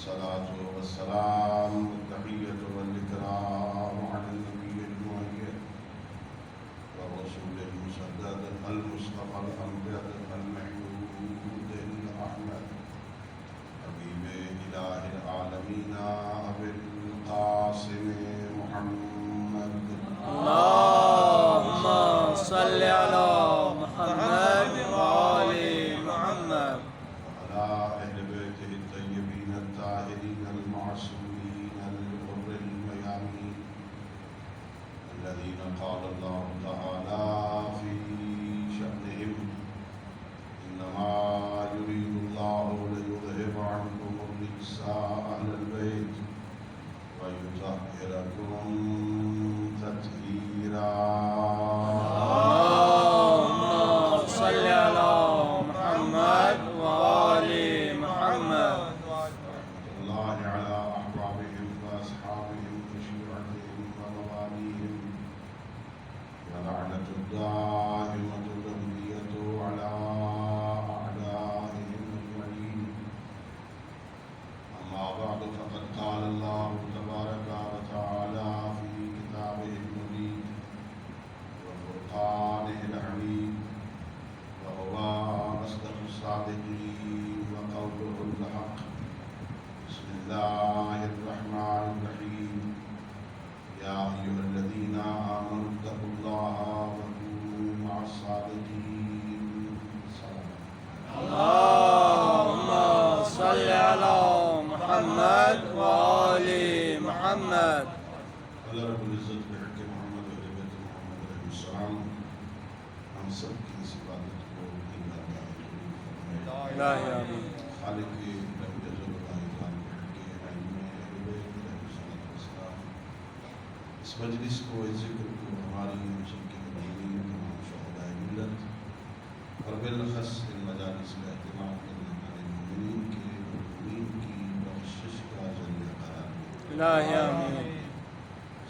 والصلاة والسلام والتحية والإكرام على النبي المؤيد والرسول المسدد المصطفى الأمجد المحمود الأحمد حبيب إله العالمين أبي القاسم محمد. اللهم صل على محمد وآل محمد وعلى أهل بيته الطيبين الطاهرين المعصومين الغر الميامين الذين قال الله تعالى في شأنهم إنما يريد الله ليذهب عنكم الرجس أهل البيت ويطهركم تطهيرا. اللهم صل على محمد وآل محمد. ورحمة الله على أحبابهم وأصحابهم وشيعتهم ومواليهم ولعنة الدائمة الأبدية على أعدائهم أجمعين. أما بعد فقد قال الله تبارك وتعالى في كتابه المجيد وفرقانه الحميد وهو أصدق الصادقين وقوله الحق. بسم الله الرحمن الرحيم. يا أيها الذين آمنوا اتقوا الله وكونوا مع الصادقين. اللهم صل على محمد وآل محمد. اللہ رب العزت کے حق محمد و اہل بیت محمد علیہ السلام ہم سب کی اس عبادت کو ایمان دار قبول فرمائے. الہی آمین. خالق کے رب جل اللہ جان کے حق ائمہ اہل بیت علیہ السلام اس مجلس کو اس ذکر کو ہماری ہم سب کے مدینین تمام شہداء ملت اور بالاخص ان مجالس میں اہتمام کرنے والے مومنین کی بخشش کا ذریعہ قرار دے. الہی آمین.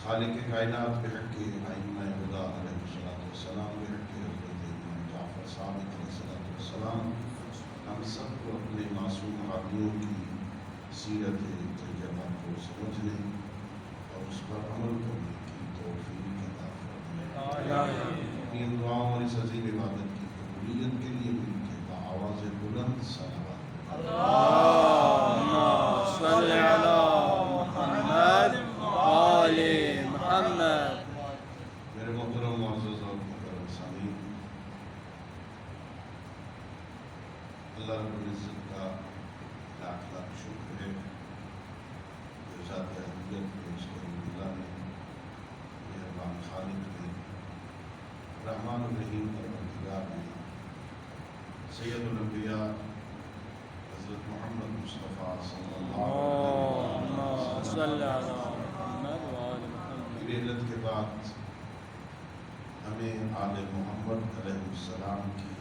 خالق کائنات بحق ائمہ ہدیٰ علیہ السلام بحق حضرت امام جعفر صادق علیہ السلام ہم سب کو اپنے معصوم حامیوں کی سیرت طیبہ کو سمجھنے اور اس پر عمل کرنے کی توفیق عطا فرمائے. اپنی ان دعاؤں اور اس عظیم عبادت کی قبولیت کے لیے مل کے بآواز بلند صلوات. اللهم صل على محمد وآل محمد. میرے محترم معزز اور محترم سامعین، اللہ رب العزت کا لاکھ لاکھ شکر ہے جو ذات اہمیت میں اس کریم اللہ نے مہربان خالق نے رحمان الرحیم پروردگار نے سید الانبیاء حضرت محمد مصطفیٰ صلی اللہ اللهم علیہ صل وسلم على محمد وآل محمد. کی رحلت کے بعد ہمیں آل محمد علیہ السلام کی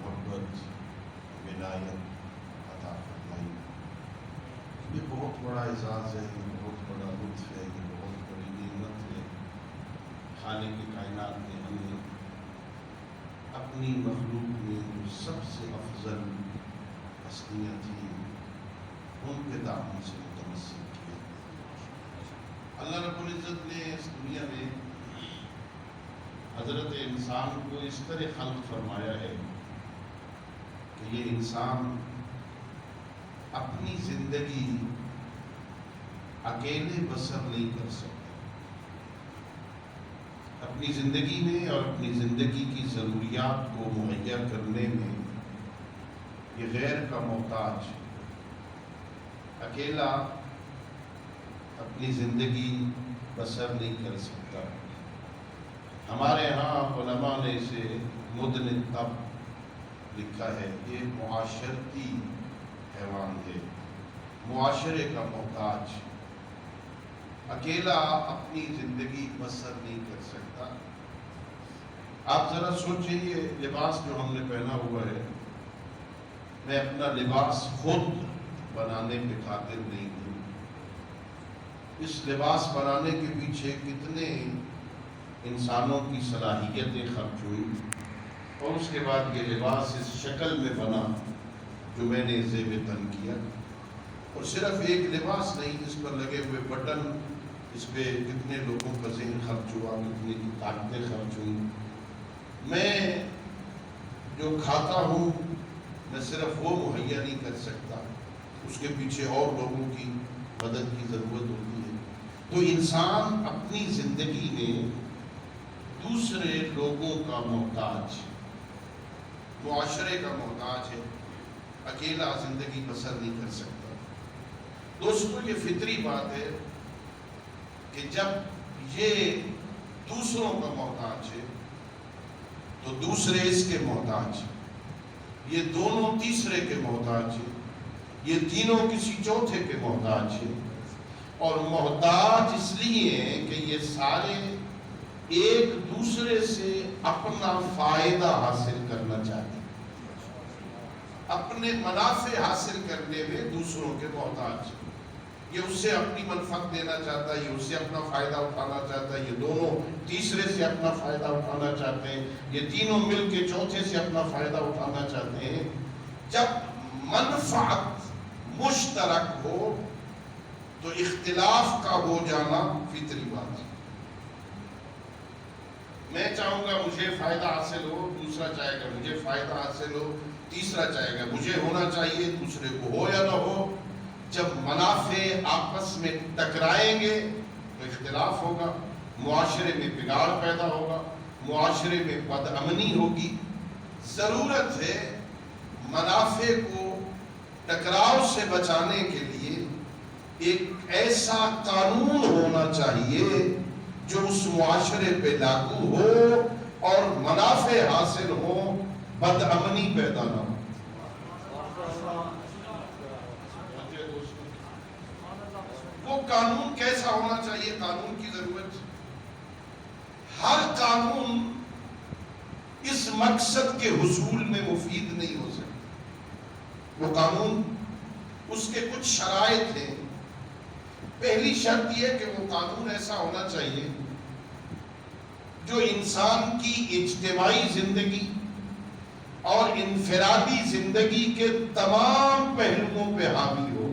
محبت ولایت عطا فرمائی. یہ بہت بڑا اعزاز ہے، یہ بہت بڑا لطف ہے، یہ بہت بڑی نعمت ہے. خالق کائنات نے ہمیں اپنی مخلوق میں جو سب سے افضل ہستیاں تھیں ان کے دامن سے متمسک کیا. اللہ رب العزت نے اس دنیا میں حضرت انسان کو اس طرح خلق فرمایا ہے کہ یہ انسان اپنی زندگی اکیلے بسر نہیں کر سکتا. اپنی زندگی میں اور اپنی زندگی کی ضروریات کو مہیا کرنے میں یہ غیر کا محتاج اکیلا اپنی زندگی بسر نہیں کر سکتا. ہمارے ہاں علماء نے اسے مدن طب لکھا ہے. یہ معاشرتی حیوان ہے، معاشرے کا محتاج، اکیلا اپنی زندگی بسر نہیں کر سکتا. آپ ذرا سوچیں، یہ لباس جو ہم نے پہنا ہوا ہے، میں اپنا لباس خود بنانے پہ قادر نہیں ہوں. اس لباس بنانے کے پیچھے کتنے انسانوں کی صلاحیتیں خرچ ہوئی اور اس کے بعد یہ لباس اس شکل میں بنا جو میں نے زیب تن کیا. اور صرف ایک لباس نہیں، اس پر لگے ہوئے بٹن، اس پہ کتنے لوگوں کا ذہن خرچ ہوا، کتنے کی طاقتیں خرچ ہوئی. میں جو کھاتا ہوں میں صرف وہ مہیا نہیں کر سکتا، اس کے پیچھے اور لوگوں کی مدد کی ضرورت ہوتی ہے. تو انسان اپنی زندگی میں دوسرے لوگوں کا محتاج، معاشرے کا محتاج ہے، اکیلا زندگی بسر نہیں کر سکتا. دوستو یہ فطری بات ہے کہ جب یہ دوسروں کا محتاج ہے تو دوسرے اس کے محتاج ہیں، یہ دونوں تیسرے کے محتاج ہیں، یہ تینوں کسی چوتھے کے محتاج ہیں. اور محتاج اس لیے ہیں کہ یہ سارے ایک دوسرے سے اپنا فائدہ حاصل کرنا چاہتے ہیں، اپنے منافع حاصل کرنے میں دوسروں کے محتاج ہیں. یہ اس سے اپنی منفعت دینا چاہتا ہے، یہ اس سے اپنا فائدہ اٹھانا چاہتا ہے، یہ دونوں تیسرے سے اپنا فائدہ اٹھانا چاہتے ہیں، یہ تینوں مل کے چوتھے سے اپنا فائدہ اٹھانا چاہتے ہیں. جب منفعت مشترک ہو تو اختلاف کا ہو جانا فطری بات ہے. میں چاہوں گا مجھے فائدہ حاصل ہو، دوسرا چاہے گا مجھے فائدہ حاصل ہو، تیسرا چاہے گا مجھے ہونا چاہیے، دوسرے کو ہو یا نہ ہو. جب منافع آپس میں ٹکرائیں گے تو اختلاف ہوگا، معاشرے میں بگاڑ پیدا ہوگا، معاشرے میں بد امنی ہوگی. ضرورت ہے منافع کو ٹکراؤ سے بچانے کے لیے ایک ایسا قانون ہونا چاہیے جو اس معاشرے پہ لاگو ہو اور منافع حاصل ہو، بد امنی پیدا نہ ہو. وہ قانون کیسا ہونا چاہیے؟ قانون کی ضرورت، ہر قانون اس مقصد کے حصول میں مفید نہیں ہو سکتا. وہ قانون، اس کے کچھ شرائط ہیں. پہلی شرط یہ کہ وہ قانون ایسا ہونا چاہیے جو انسان کی اجتماعی زندگی اور انفرادی زندگی کے تمام پہلوؤں پہ حاوی ہو.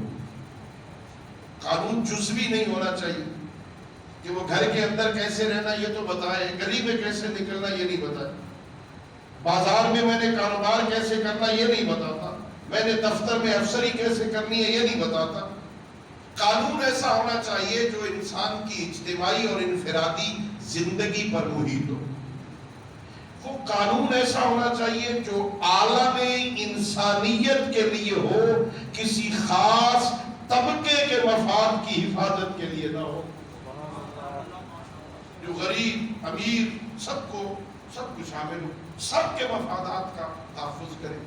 قانون جزوی نہیں ہونا چاہیے کہ وہ گھر کے اندر کیسے رہنا یہ تو بتائے، گلی میں کیسے نکلنا یہ نہیں بتائے، بازار میں میں نے کاروبار کیسے کرنا یہ نہیں بتاتا، میں نے دفتر میں افسری کیسے کرنی ہے یہ نہیں بتاتا. قانون ایسا ہونا چاہیے جو انسان کی اجتماعی اور انفرادی زندگی پر محیط ہو. وہ قانون ایسا ہونا چاہیے جو عالم انسانیت کے لیے ہو، کسی خاص طبقے کے مفاد کی حفاظت کے لیے نہ ہو. جو غریب امیر سب کو شامل ہو، سب کے مفادات کا تحفظ کرے.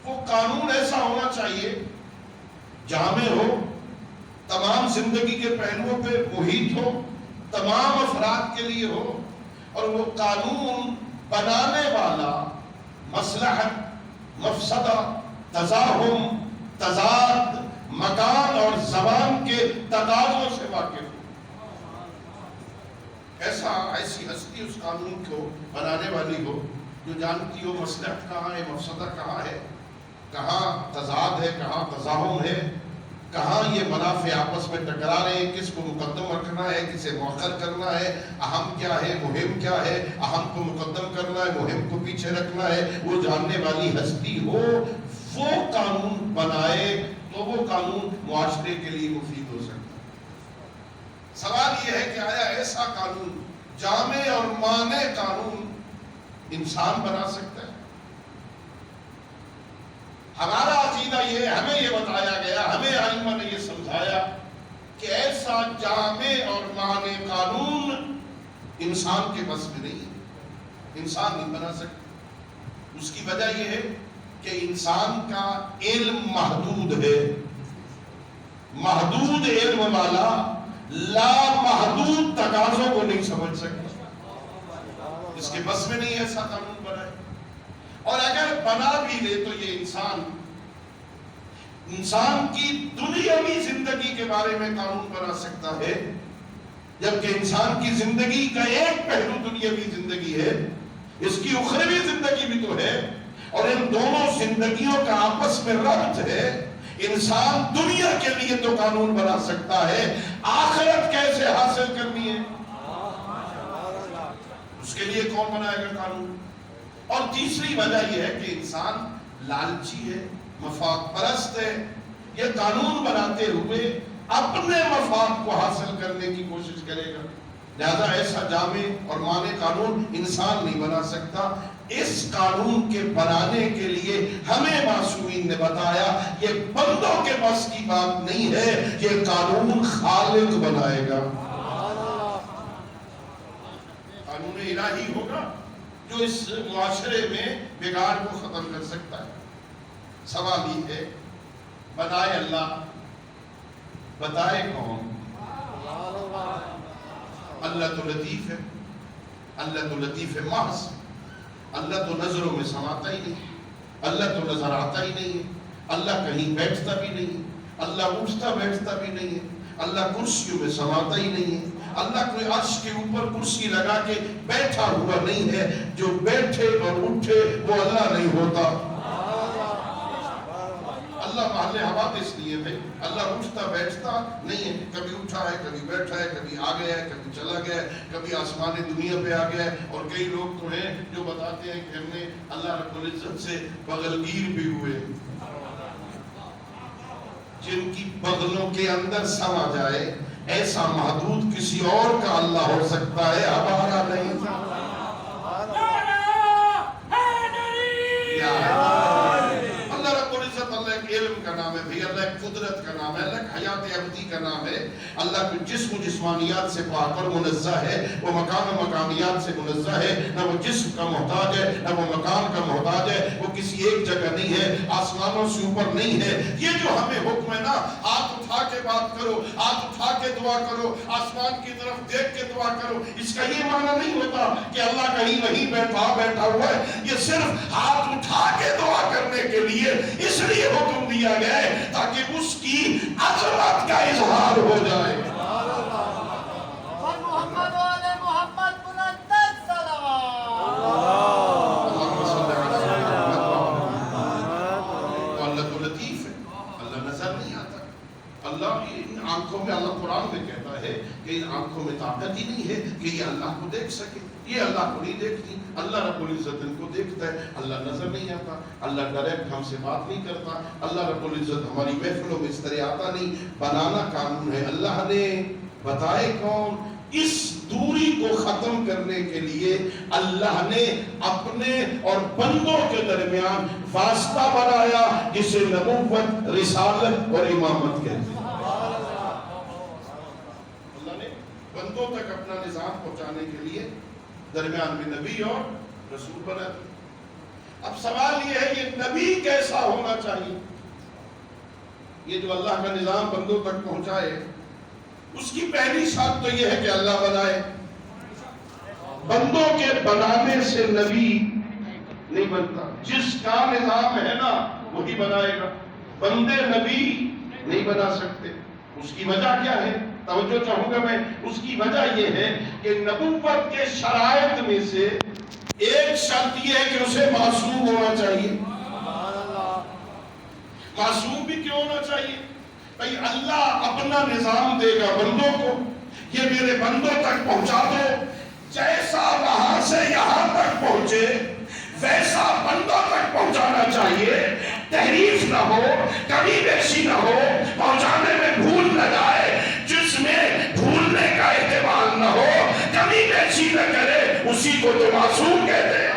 وہ قانون ایسا ہونا چاہیے جامع ہو، تمام زندگی کے پہلوؤں پہ محیط ہو، تمام افراد کے لیے ہو. اور وہ قانون بنانے والا مصلحت، مفسدہ، تزاحم، تضاد، مکان اور زمان کے تقاضوں سے واقف ہو. ایسی ہستی اس قانون کو بنانے والی ہو جو جانتی ہو مصلحت کہاں ہے، مفسدہ کہاں ہے، کہاں تضاد ہے، کہاں تزاحم ہے، کہاں یہ منافع آپس میں ٹکرا رہے ہیں، کس کو مقدم رکھنا ہے، کسے مؤخر کرنا ہے، اہم کیا ہے، مہم کیا ہے، اہم کو مقدم کرنا ہے، مہم کو پیچھے رکھنا ہے. وہ جاننے والی ہستی ہو، وہ قانون بنائے تو وہ قانون معاشرے کے لیے مفید ہو سکتا ہے. سوال یہ ہے کہ آیا ایسا قانون، جامع اور مانع قانون انسان بنا سکتا ہے؟ ہمارا عقیدہ یہ ہے، ہمیں یہ بتایا گیا، ہمیں ائمہ نے یہ سمجھایا کہ ایسا جامع اور مانع قانون انسان کے بس میں نہیں ہے، انسان نہیں بنا سکتا. اس کی وجہ یہ ہے کہ انسان کا علم محدود ہے. محدود علم والا لامحدود تقاضوں کو نہیں سمجھ سکتا، اس کے بس میں نہیں ایسا قانون بنائے. اور اگر بنا بھی لے تو یہ انسان کی دنیاوی زندگی کے بارے میں قانون بنا سکتا ہے، جبکہ انسان کی زندگی کا ایک پہلو دنیاوی زندگی ہے، اس کی اخروی زندگی بھی تو ہے. اور ان دونوں زندگیوں کا آپس میں ربط ہے، انسان دنیا کے لیے تو قانون بنا سکتا ہے، آخرت کیسے حاصل کرنی ہے اس کے لیے کون بنائے گا قانون؟ اور تیسری وجہ یہ ہے کہ انسان لالچی ہے، مفاد پرست ہے، یہ قانون بناتے ہوئے اپنے مفاد کو حاصل کرنے کی کوشش کرے گا، لہذا ایسا جامع اور معنی قانون انسان نہیں بنا سکتا۔ اس قانون کے بنانے کے لیے ہمیں معصومین نے بتایا یہ بندوں کے بس کی بات نہیں ہے، یہ قانون خالق بنائے گا، قانون الہی ہوگا جو اس معاشرے میں بگاڑ کو ختم کر سکتا ہے۔ سوال یہ ہے بنائے اللہ، بتائے کون؟ اللہ تو لطیف ہے، اللہ تو لطیف محض، اللہ تو نظروں میں سماتا ہی نہیں، اللہ تو نظر آتا ہی نہیں ہے، اللہ کہیں بیٹھتا بھی نہیں ہے، اللہ اٹھتا بیٹھتا بھی نہیں ہے، اللہ کرسیوں میں سماتا ہی نہیں ہے، اللہ کوئی عرش کے اوپر کرسی لگا کے بیٹھا ہوا نہیں ہے، جو بیٹھے اور اٹھے وہ اللہ نہیں ہوتا۔ اللہ محل حوادث نہیں ہے بھائی، اللہ اٹھتا بیٹھتا نہیں ہے، کبھی اٹھا ہے، کبھی بیٹھا ہے، کبھی آ گیا ہے، کبھی چلا گیا ہے، کبھی آسمان دنیا پہ آ گیا ہے، اور کئی لوگ تو ہیں جو بتاتے ہیں کہ ہم نے اللہ رب العزت سے بغلگیر بھی ہوئے، جن کی بغلوں کے اندر سما جائے، ایسا محدود کسی اور کا اللہ ہو سکتا ہے، ہمارا نہیں۔ علم کا نام ہے بھئی، اللہ ایک قدرت کا نام ہے، اللہ ایک حیات ابدی کا نام ہے، اللہ کوئی جسم و جسمانیات سے پاک اور منزہ ہے، وہ مقام و مقامیات سے منزہ ہے، نہ وہ جسم کا محتاج ہے، نہ وہ مقام کا محتاج ہے، وہ کسی ایک جگہ نہیں ہے، آسمانوں سے اوپر نہیں ہے۔ یہ جو ہمیں حکم ہے نا، ہاتھ اٹھا کے بات کرو، ہاتھ اٹھا کے دعا کرو، آسمان کی طرف دیکھ کے دعا کرو، اس کا یہ معنی نہیں ہوتا کہ اللہ کہیں وہیں بیٹھا ہوا ہے، یہ صرف ہاتھ اٹھا کے دعا کرنے کے لیے اس لیے حکم دیا گیا ہے تاکہ اس کی عظمت کا اظہار ہو جائے۔ محمد والے محمد بلند صلوات۔ اللہ تو لطیف ہے، اللہ نظر نہیں آتا، اللہ ان آنکھوں میں، اللہ قرآن میں کہتا ہے کہ ان آنکھوں میں طاقت ہی نہیں ہے کہ یہ اللہ کو دیکھ سکے، یہ اللہ کو نہیں دیکھتی، اللہ رب العزت ان کو دیکھتا ہے، اللہ نظر نہیں آتا، اللہ ڈائریکٹ ہم سے بات نہیں کرتا، اللہ رب العزت ہماری محفلوں میں اس طرح آتا نہیں، بنانا قانون ہے اللہ نے، بتائے کون؟ اس دوری کو ختم کرنے کے لیے اللہ نے اپنے اور بندوں کے درمیان واسطہ بنایا جسے نبوت، رسالت اور امامت کہتے ہیں۔ اللہ نے بندوں تک اپنا نظام پہنچانے کے لیے درمیان میں نبی اور رسول بنا دیا۔ اب سوال یہ ہے یہ نبی کیسا ہونا چاہیے؟ یہ جو اللہ کا نظام بندوں تک پہنچائے، اس کی پہلی شرط تو یہ ہے کہ اللہ بنائے، بندوں کے بنانے سے نبی نہیں بنتا، جس کا نظام ہے نا وہی بنائے گا، بندے نبی نہیں بنا سکتے۔ اس کی وجہ کیا ہے؟ توجہ چاہوں گا میں، اس کی وجہ یہ ہے کہ نبوت کے شرائط میں سے ایک شرط یہ ہے کہ اسے معصوم ہونا چاہیے۔ معصوم بھی کیوں ہونا چاہیے؟ بھئی اللہ اپنا نظام دے گا بندوں کو، یہ میرے بندوں تک پہنچا دو، جیسا وہاں سے یہاں تک پہنچے ویسا بندوں تک پہنچانا چاہیے، تحریف نہ ہو، کمی بیشی نہ ہو، پہنچانے میں بھول نہ جائے، جس میں بھولنے کا احتمال نہ ہو، کمی بیشی نہ کرے، اسی کو تو معصوم کہتے ہیں۔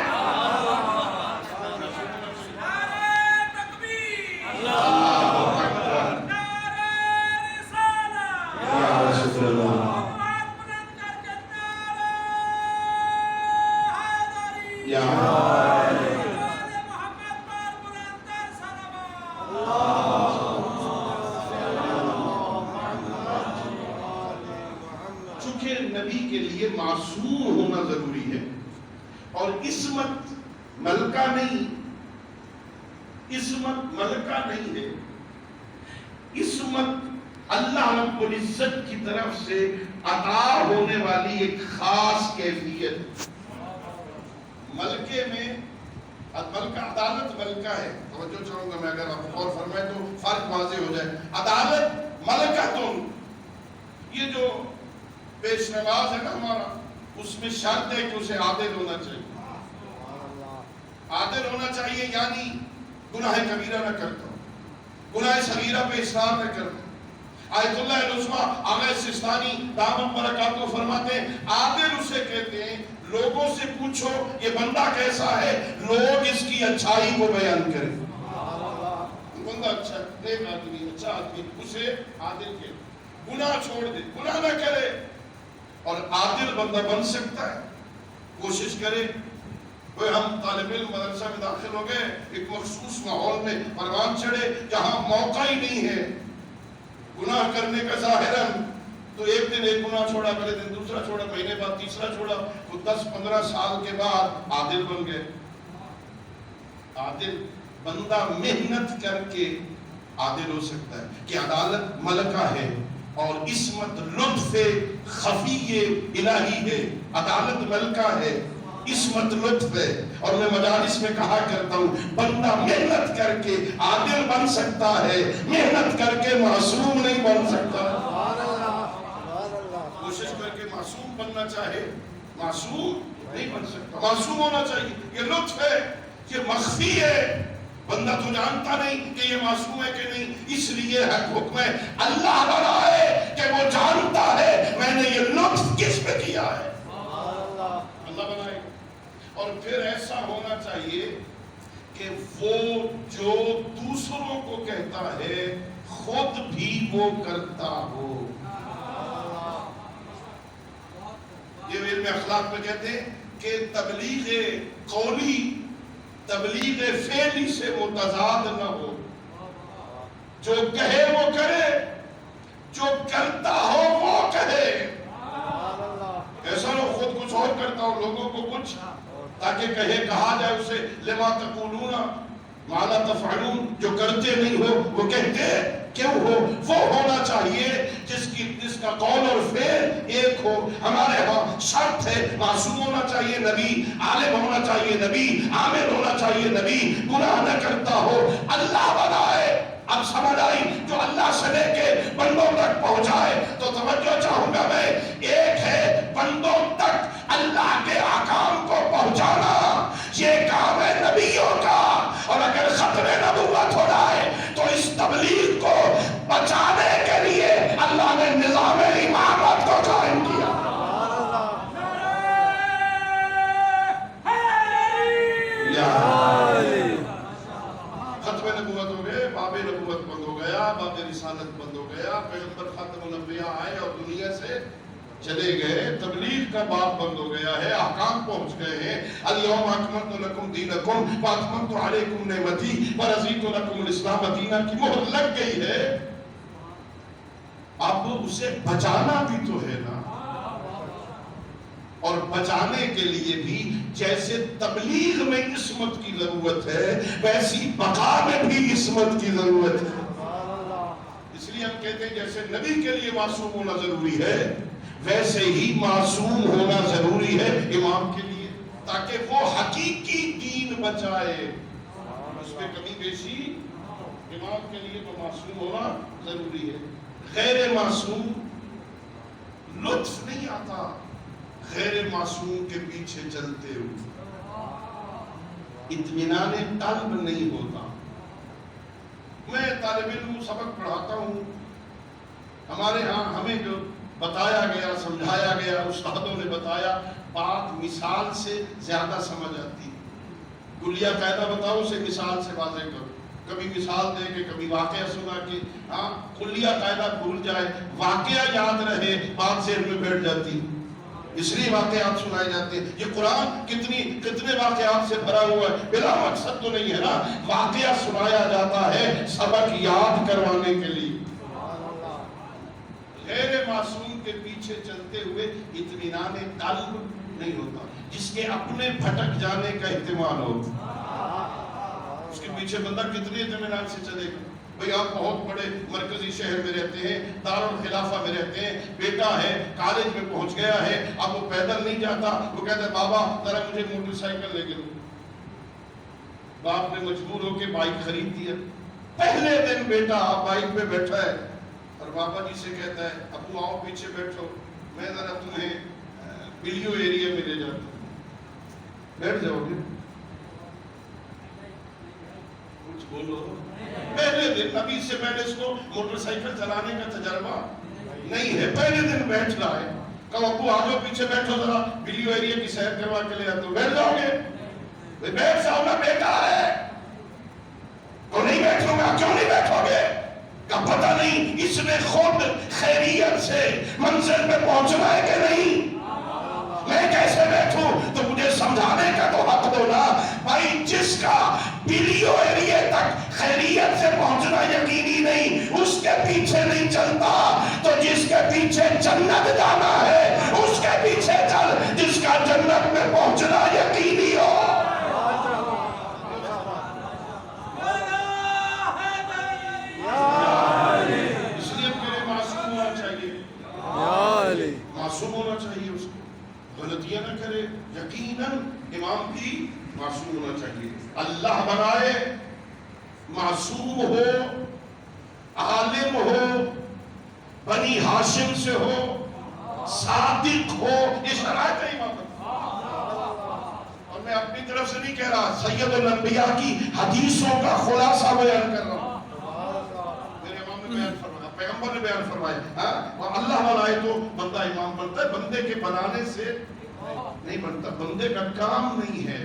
چونکہ نبی کے لیے معصوم ہونا ضروری ہے اور عصمت ملکہ نہیں، عصمت ملکہ نہیں ہے، عصمت اللہ رب العزت کی طرف سے عطا ہونے والی ایک خاص کیفیت۔ ملکے میں عدالت ملکہ ہے. توجہ چاہوں گا میں، اگر آپ غور فرمائیں تو فرق واضح ہو جائے. عدالت ملکتن، یہ جو پیش نماز ہے نا ہمارا، اس میں شرط ہے کہ اسے عادل ہونا چاہیے. عادل ہونا چاہیے یعنی گناہ کبیرہ نہ کرتا ہوں، گناہ صغیرہ پہ اصرار نہ کرتا. آیت اللہ العظمیٰ آغا سستانی دامت برکاتہ فرماتے ہیں عادل اسے کہتے ہیں لوگوں سے پوچھو یہ بندہ کیسا ہے، لوگ اس کی اچھائی کو بیان کریں. بندہ اچھا نیک آدمی، اچھا آدمی، اسے عادل کہتے. گناہ چھوڑ دے، گناہ نہ کرے. اور عادل بندہ بن سکتا ہے، کوشش کرے. ہم طالب علم مدرسہ میں داخل ہو گئے، ایک مخصوص ماحول میں پروان چڑھے جہاں موقع ہی نہیں ہے گناہ کرنے کا ظاہراً، تو ایک دن ایک گناہ چھوڑا، اگلے دن دوسرا چھوڑا، مہینے بعد تیسرا چھوڑا. وہ 10-15 سال کے بعد عادل بن گئے. عادل بندہ محنت کر کے عادل ہو سکتا ہے کہ عدالت ملکہ ہے اور عصمت لطف خفی الہی ہے. عدالت ملکہ ہے، عصمت لطف ہے. اور میں مجالس میں کہا کرتا ہوں بندہ محنت کر کے عادل بن سکتا ہے، محنت کر کے معصوم نہیں بن سکتا. کوشش کر کے معصوم بننا چاہے معصوم نہیں بن سکتا. معصوم ہونا چاہیے، یہ لطف ہے، یہ مخفی ہے. بندہ تو جانتا نہیں کہ یہ معصوم ہے کہ نہیں، اس لیے حکم ہے اللہ بنا ہے کہ وہ جانتا ہے میں نے یہ لطف کس پہ کیا ہے. اللہ بنائے. اور پھر ایسا ہونا چاہیے کہ وہ جو دوسروں کو کہتا ہے خود بھی وہ کرتا ہو. یہ علم اخلاق میں کہتے ہیں کہ تبلیغ قولی تبلیغ فعلی سے متضاد نہ ہو. جو کہے وہ کرے، جو کرتا ہو وہ کہے. ایسا نہ خود کچھ اور کرتا ہو لوگوں کو کچھ، تاکہ کہا جائے اسے لما تقولون ما لا تفعلون، جو کرتے نہیں ہو وہ کہتے کیوں ہو. وہ ہونا چاہیے جس کا قول اور فعل ایک ہو. ہمارے ہاں شرط ہے معصوم ہونا چاہیے نبی، عالم ہونا چاہیے نبی، عامل ہونا چاہیے نبی، گناہ نہ کرتا ہو. اللہ بنائے. اب سمجھ آئی جو اللہ سے لے کے بندوں تک پہنچائے. تو توجہ چاہوں گا میں، ایک ہے بندوں تک اللہ کے احکام کو پہنچانا، یہ کام ہے نبیوں کا. اور اگر ختم نبوت ہو جائے تو اس تبلیغ کو بچانے کے لیے اللہ نے نظام امامت کو قائم کیا. ختم نبوت ہو گئے، باب نبوت بند ہو گیا، باب رسالت بند ہو گیا، پیغمبر ختم الانبیاء آئے اور دنیا سے چلے گئے، تبلیغ کا باب بند ہو گیا ہے، احکام پہنچ گئے ہیں. الیوم اکملت لکم دینکم واتممت علیکم نعمتی ورضیت لکم الاسلام دینا کی مہر لگ گئی ہے. اب اسے بچانا بھی تو ہے نا. اور بچانے کے لیے بھی جیسے تبلیغ میں عصمت کی ضرورت ہے ویسی بقا میں بھی عصمت کی ضرورت ہے. اس لیے ہم کہتے ہیں جیسے نبی کے لیے معصوم ہونا ضروری ہے ویسے ہی معصوم ہونا ضروری ہے امام کے لیے، تاکہ وہ حقیقی دین بچائے. اس میں کمی بیشی امام کے لیے وہ معصوم ہونا ضروری ہے. غیر معصوم لطف نہیں آتا غیر معصوم کے پیچھے چلتے ہوئے، اطمینان قلب نہیں ہوتا. میں طالب علم سبق پڑھاتا ہوں، ہمارے ہاں ہمیں جو بتایا گیا سمجھایا گیا استادوں نے بتایا بات مثال سے زیادہ سمجھ آتی. کلیہ قاعدہ بتاؤ اسے مثال سے واضح کرو. کبھی مثال دے کے کبھی واقعہ سنا کے کلیہ قاعدہ بھول جائے، واقعہ یاد رہے بات ذہن میں بیٹھ جاتی. اس لیے واقعات سنائے جاتے ہیں. یہ قرآن کتنے واقعات سے بھرا ہوا ہے، بلا مقصد تو نہیں ہے نا. واقعہ سنایا جاتا ہے سبق یاد کروانے کے لیے. غیر معصوم کے پیچھے چلتے ہوئے اطمینان قلب نہیں ہوتا. جس کے اپنے بھٹک جانے کا احتمال ہو اس کے پیچھے بندہ کتنے اطمینان سے چلے گا. بھئی آپ بہت بڑے مرکزی شہر میں رہتے ہیں، دارالخلافہ میں رہتے ہیں، بیٹا ہے کالج میں پہنچ گیا ہے، اب وہ پیدل نہیں جاتا، وہ کہتا ہے بابا ذرا مجھے موٹر سائیکل لے کے دو. باپ نے مجبور ہو کے بائک خرید دیا. پہلے دن بیٹا بائک پہ بیٹھا ہے اور بابا جی سے کہتا ہے ابو آؤ پیچھے بیٹھو, میں ذرا تمہیں بلیو ایریا میں لے جاتا ہوں. بیٹھ جاؤ گے؟ کچھ بولو. پہلے دن, ابھی سے میں نے اس کو موٹر سائیکل چلانے کا تجربہ نہیں ہے, پہلے دن بیٹھ رہا ہے. کہو ابو آ جاؤ پیچھے بیٹھو, ذرا بلیو ایریا کی سیر کروا کے لے آتا ہوں. بیٹھ جاؤ گے؟ بیٹھ جاؤ نا, بیکار ہے. تو نہیں بیٹھوں گا. کیوں نہیں بیٹھو گے؟ کا پتہ نہیں اس نے خود خیریت سے منزل پہ پہنچنا ہے کہ نہیں. میں کیسے بیٹھوں؟ تو مجھے سمجھانے کا تو حق دو نا بھائی. جس کا بلیو ایریا تک خیریت سے پہنچنا یقینی نہیں, اس کے پیچھے نہیں چلتا. تو جس کے پیچھے جنت جانا ہے اس کے پیچھے چل, جس کا جنت میں پہنچنا یقینی ہو. اس لیے میرے معصوم ہونا چاہیے, معصوم ہونا چاہیے. اس کو غلطیاں نہ کرے. یقیناً امام بھی معصوم ہونا چاہیے. اللہ بنائے معصوم ہو, عالم ہو, بنی ہاشم سے ہو, صادق ہو, یہ شرائط ہے امام. اور میں اپنی طرف سے نہیں کہہ رہا, سید الانبیاء کی حدیثوں کا خلاصہ بیان کر رہا ہوں. میرے امام نے بیان فرمایا, پیغمبر نے بیان فرمایا. اللہ بنائے تو بندہ امام بنتا ہے, بندے کے بنانے سے نہیں بنتا. بندے کا کام نہیں ہے,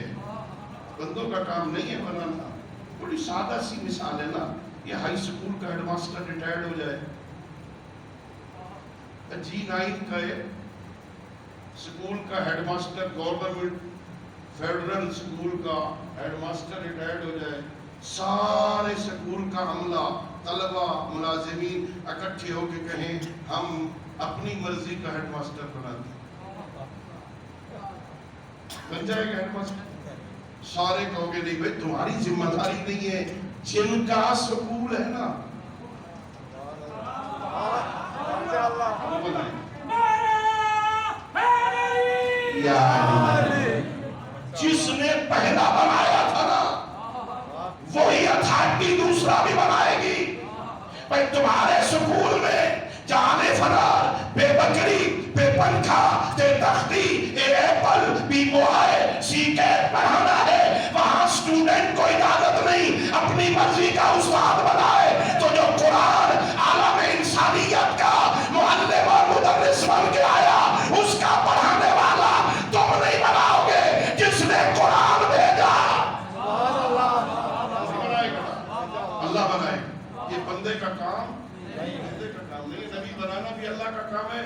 بندوں کا کام نہیں ہے بنانا. بڑی سادہ سی مثال ہے نا, یہ ہائی اسکول کا ہیڈ ماسٹر ریٹائرڈ ہو جائے, G9 کا اسکول کا headmaster, government federal school کا ہیڈ ماسٹر ریٹائرڈ ہو جائے, سارے اسکول کا عملہ, طلبہ, ملازمین اکٹھے ہو کے کہیں ہم اپنی مرضی کا ہیڈ ماسٹر بناتے ہیں, بن جائے گا ہیڈ ماسٹر؟ سارے کہو گے نہیں بھائی تمہاری ذمہ داری نہیں ہے. جن کا سکول ہے نا جس نے پہلا بنایا تھا نا وہی اتھارٹی دوسرا بھی بنائے گی. بھائی تمہارے سکول میں جانے فرار, بے بکری, بے پنکھا, بے تختی, اے ایپل, بی موائے, سی کیٹ پڑھانا ہے, وہاں اسٹوڈنٹ کو اجازت نہیں اپنی مرضی کا استاد بنائے. تو جو قرآن عالم انسانیت کا معلم اور مدرس بن کے آیا, اس کا پڑھانے والا تم نہیں بناؤ گے, جس نے قرآن بھیجا. اللہ بنائے. یہ بندے کا کام, بندے کا کام نہیں. نبی بنانا بھی اللہ کا کام ہے,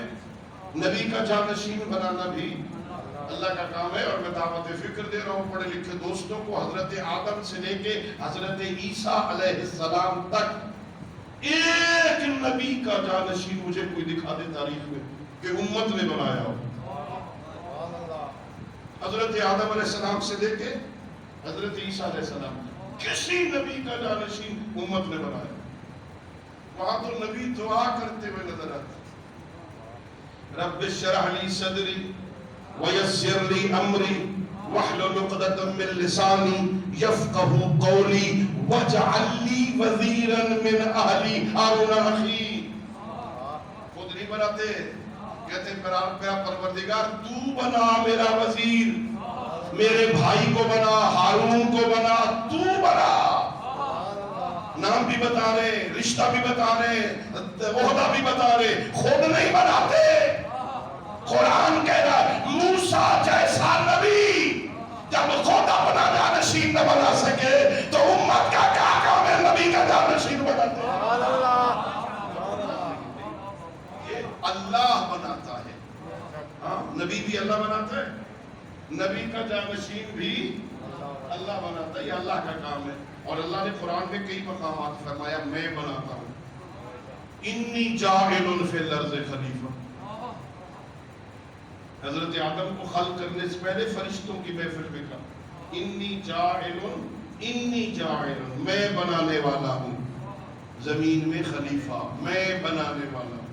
نبی کا جانشین بنانا بھی اللہ کا کام ہے. اور میں دعوت فکر دے رہا ہوں پڑھے لکھے دوستوں کو, حضرت آدم سے لے کے حضرت عیسیٰ علیہ السلام تک ایک نبی کا جانشین مجھے کوئی دکھا دے تاریخ میں کہ امت نے بنایا ہو. حضرت آدم علیہ السلام سے لے کے حضرت عیسیٰ علیہ السلام کسی نبی کا جانشین امت نے بنایا. وہاں تو نبی دعا کرتے ہوئے نظر آتے, رب اشرح لی صدری ویسر لی امری واحلل عقدۃ من لسانی یفقہوا قولی واجعل لی وزیرا من اہلی ہارون اخی. خود نہیں بناتے, کہتے میرا پروردگار تو بنا میرا وزیر, میرے بھائی کو بنا, ہارون کو بنا, تو بنا. نام بھی بتا رہے, رشتہ بھی بتا رہے, عہدہ بھی بتا رہے, خود نہیں بناتے. قرآن کہہ رہا ہے موسیٰ جیسا نبی جب خود اپنا جانشین نہ بنا سکے تو امت کا کیا کام ہے نبی کا جانشین بناتے. یہ اللہ بناتا ہے. ہاں نبی بھی اللہ بناتا ہے, نبی کا جانشین بھی اللہ بناتا ہے. یہ اللہ کا کام ہے. اور اللہ نے قرآن میں کئی مقامات فرمایا میں بناتا ہوں, انی جاعل فی الارض خلیفہ. حضرت آدم کو خلق کرنے سے پہلے فرشتوں کی محفل میں کہا انی جاعل, میں بنانے والا ہوں زمین میں خلیفہ, میں بنانے والا ہوں.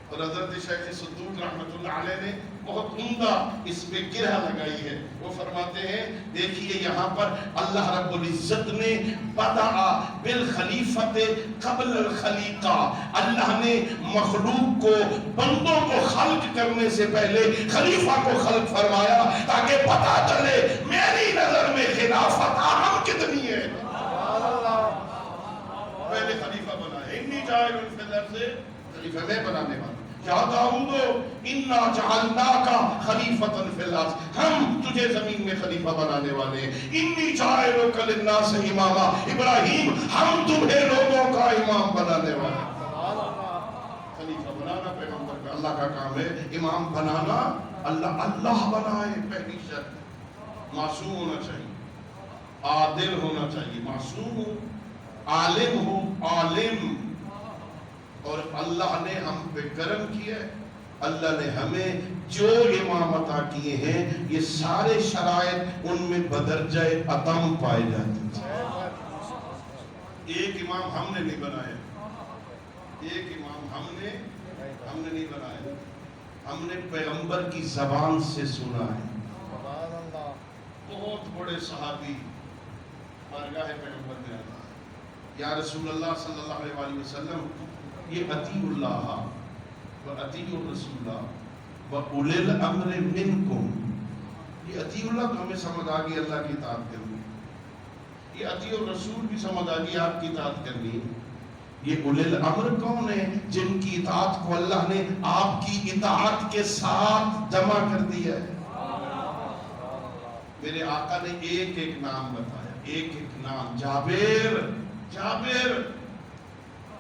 اور حضرت شیخ صدوق رحمۃ اللہ علیہ نے بہت عمدہ اس پہ گرہ لگائی ہے. وہ فرماتے ہیں دیکھیے یہاں پر اللہ رب العزت نے بدأ بالخلیفت قبل الخلیقہ، اللہ نے مخلوق کو، بندوں کو خلق کرنے سے پہلے خلیفہ کو خلق فرمایا تاکہ پتہ چلے میری نظر میں خلافت اہم کتنی ہے. پہلے خلیفہ بنایا، انی جاعل فی الارض، خلیفہ میں بنانے والا. یا داؤد انا جعلناک خلیفۃ فی الارض، ہم تجھے زمین میں خلیفہ بنانے والے ہیں. انی جاعلک للناس اماما، ابراہیم ہم تمہیں لوگوں کا امام بنانے والے ہیں. خلیفہ بنانا پیغمبر کا، اللہ کا کام ہے. امام بنانا اللہ بنائے. پہلی شرط معصوم ہونا چاہیے، عادل ہونا چاہیے. معصوم ہو، عالم ہو، عالم. اور اللہ نے ہم پہ کرم کیا ہے، اللہ نے ہمیں جو امام عطا کیے ہیں یہ سارے شرائط ان میں بدرجہ اتم پائے جاتے ہیں. ایک امام ہم نے نہیں بنایا، ایک امام ہم نے نہیں بنایا، ہم نے پیغمبر کی زبان سے سنا ہے. بہت بڑے صحابی بارگاہ پیغمبر میں آتا ہے، یا رسول اللہ صلی اللہ علیہ وآلہ وسلم، یہ اطیع اللہ و اطیع الرسول و اولی الامر منکم. یہ اطیع اللہ تو ہمیں سمجھ آ گئی اللہ کی اطاعت کرنی، یہ اطیع الرسول بھی سمجھ آ گئی آپ کی اطاعت کرنی. یہ اولی الامر کون ہے؟ جن کی اطاعت کو اللہ نے آپ کی اطاعت کے ساتھ جمع کر دیا ہے. میرے آقا نے ایک ایک نام بتایا، ایک ایک نام. جابر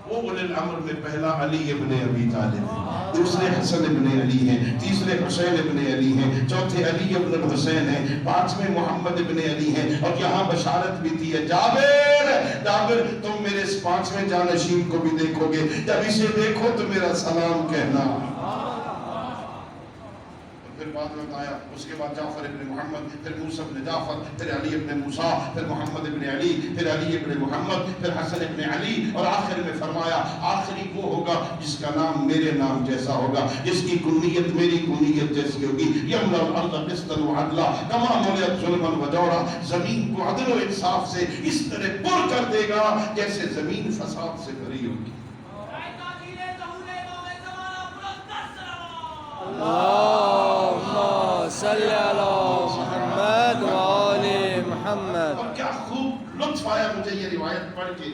وہ اولی الامر میں پہلا علی ابن ابی طالب ہے، دوسرے حسن ابن علی ہیں، تیسرے حسین ابن علی ہیں، چوتھے علی ابن الحسین ہیں، پانچویں محمد ابن علی ہیں. اور یہاں بشارت بھی دی ہے، جابر تم میرے اس پانچویں جانشین کو بھی دیکھو گے، جب اسے دیکھو تو میرا سلام کہنا. پھر بعد میں آیا، اس کے بعد جعفر ابن محمد، پھر موسیٰ ابن جعفر، پھر علی ابن موسیٰ، پھر محمد ابن علی، پھر علی ابن محمد، پھر حسن ابن علی. اور آخر میں فرمایا آخری وہ ہوگا جس کا نام میرے نام جیسا ہوگا، جس کی کنیت میری کنیت جیسی ہوگی. یملأ الارض قسطا وعدلا کما ملئت ظلما وجورا، زمین کو عدل و انصاف سے اس طرح پر کر دے گا جیسے زمین فساد سے بھری ہوگی. اللهم صل على محمد وآل محمد. اور کیا خوب لطف آیا مجھے یہ روایت پڑھ کے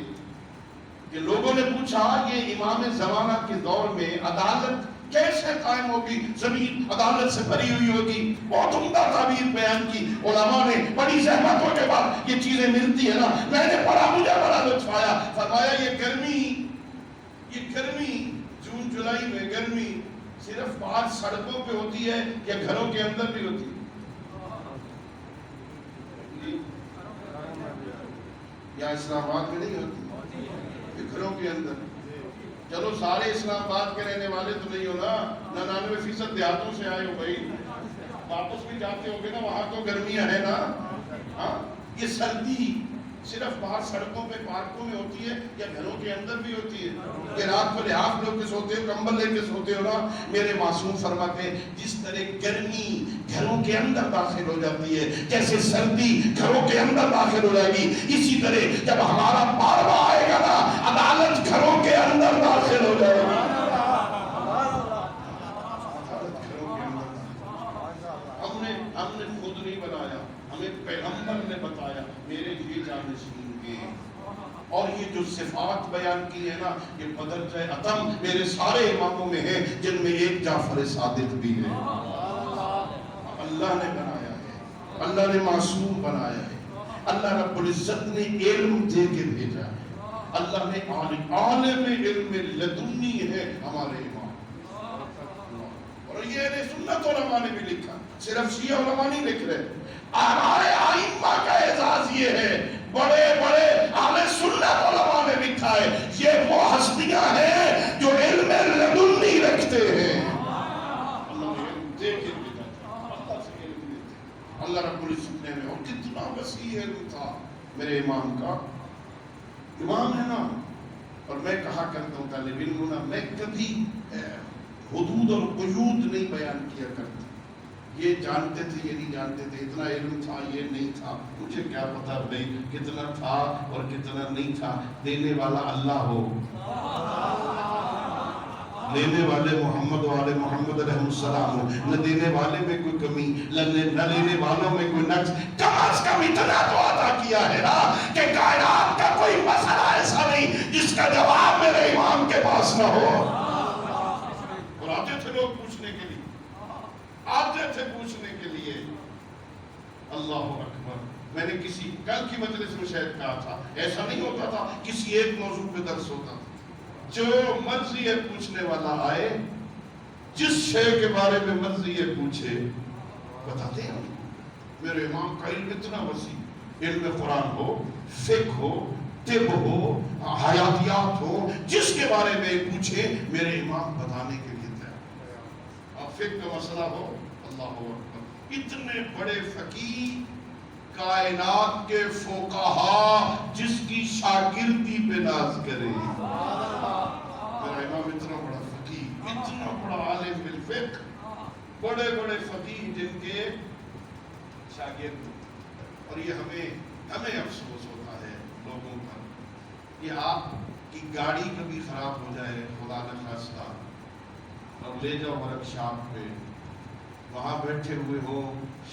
کہ لوگوں نے پوچھا یہ امام زمانہ کے دور میں عدالت کیسے قائم ہوگی، زمین عدالت سے بھری ہوئی ہوگی. بہت عمدہ تعبیر بیان کی علماء نے، بڑی زحمتوں کے بعد یہ چیزیں ملتی ہے نا. میں نے پڑھا، مجھے بڑا لطف آیا. فرمایا یہ گرمی جون جولائی میں گرمی صرف باہر سڑکوں پہ ہوتی ہے یا گھروں کے اندر بھی ہوتی ہے؟ یا اسلام آباد میں نہیں ہوتی؟ یہ گھروں کے اندر. چلو سارے اسلام آباد کے رہنے والے تو نہیں ہو نا، 99% دیہاتوں سے آئے ہو بھائی، واپس بھی جاتے ہو گے نا، وہاں تو گرمیاں ہیں نا. ہاں یہ سردی صرف باہر سڑکوں پہ پارکوں میں ہوتی ہے یا گھروں کے اندر بھی ہوتی ہے؟ کہ رات کو لحاف لے کے سوتے ہو، کمبل لے کے سوتے ہو نا. میرے معصوم فرماتے ہیں جس طرح گرمی گھروں کے اندر داخل ہو جاتی ہے، جیسے سردی گھروں کے اندر داخل ہو جائے گی، اسی طرح جب ہمارا پاروا آئے گا نا عدالت گھروں کے اندر داخل ہو جائے گی. ہم نے خود نہیں بنایا، ہمیں پیغمبر نے بتایا میرے یہ جانشین کے. اور یہ جو صفات بیان کی ہے نا یہ بدرجہ اتم میرے سارے اماموں میں ہیں، جن میں ایک جعفر صادق بھی ہے. اللہ نے بنایا ہے، اللہ نے معصوم بنایا ہے، اللہ رب العزت نے علم دے کے بھیجا ہے. اللہ نے عالم علم لدنی ہے ہمارے امام. اور یہ سنت علماء نے بھی لکھا، صرف شیعہ علماء نہیں لکھ رہے. ہمارے ائمہ کا اعزاز یہ ہے، بڑے بڑے اہل سنت علماء نے لکھا ہے یہ وہ ہستیاں ہیں جو علم لدنی رکھتے ہیں. اللہ رب العزت نے اور کتنا وسیع علم تھا میرے امام کا. امام ہے نا، اور میں کہا کرتا ہوں طالب علم نا، میں کبھی حدود اور قیود نہیں بیان کیا کرتا. یہ جانتے تھے یہ نہیں جانتے تھے، اتنا علم تھا یہ نہیں تھا، مجھے کیا پتا بھائی کتنا تھا اور کتنا نہیں تھا، دینے والا اللہ ہو، لینے والے محمد والے محمد علیہ السلام ہو، نہ دینے والے میں کوئی کمی نہ لینے والوں میں کوئی نقص، کم از کم اتنا تو عطا کیا ہے نا کہ کائنات کا کوئی مسئلہ ایسا نہیں جس کا جواب میرے امام کے پاس نہ ہو۔ اور آتے تھے لوگ پوچھنے کے لیے، آتے تھے پوچھنے کے لیے۔ اللہ اکبر۔ میں نے کسی کل کی مجلس میں شاید کہا تھا، ایسا نہیں ہوتا تھا کسی ایک موضوع پہ درس ہوتا تھا، جو مرضی ہے پوچھنے والا آئے، جس شے کے بارے میں مرضی ہے پوچھے بتاتے ہیں۔ میرے امام کا علم اتنا وسیع، علم قرآن ہو، فقہ ہو، طب ہو، حیاتیات ہو، جس کے بارے میں پوچھے میرے امام بتانے کے لیے تیار۔ اب فقہ کا مسئلہ ہو، اللہ اکبر، اتنے بڑے فقیہ، کائنات کے فقہا جس کی شاگردی پہ ناز کرے۔ میرا امام اتنا بڑا فقیہ، اتنا بڑا عالم بالفقہ، بڑے بڑے فقیہ جن کے شاگرد، اور یہ ہمیں افسوس ہوتا ہے لوگوں پر، یہ آپ کی گاڑی کبھی خراب ہو جائے خدا نہ خواستہ اور لے جاؤ ورک شاپ پہ، وہاں بیٹھے ہوئے ہو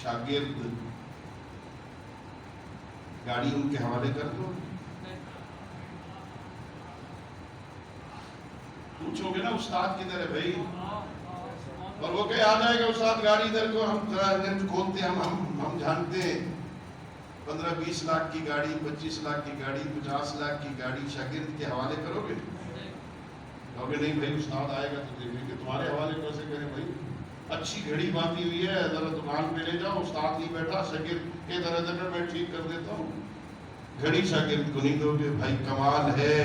شاگرد، گاڑی ان کے حوالے کر دو، پوچھو گے نا استاد کدھر ہے بھائی، اور وہ کہ آ جائے گا استاد گاڑی ادھر کو، ہم کھولتے ہیں، ہم جانتے ہیں 15-20 لاکھ کی گاڑی، 25 لاکھ کی گاڑی، 50 لاکھ کی گاڑی شاگرد کے حوالے کرو گے؟ کہو گے نہیں بھائی استاد آئے گا تو دیکھیں گے، تمہارے حوالے کیسے کریں بھائی، اچھی گھڑی باندھی ہوئی ہے ذرا دکان پہ لے جاؤ، استاد نہیں بیٹھا شاگرد کے درجے میں ٹھیک کر دیتا ہوں، گھڑی شاگرد کو نہیں دو گے؟ بھائی کمال ہے،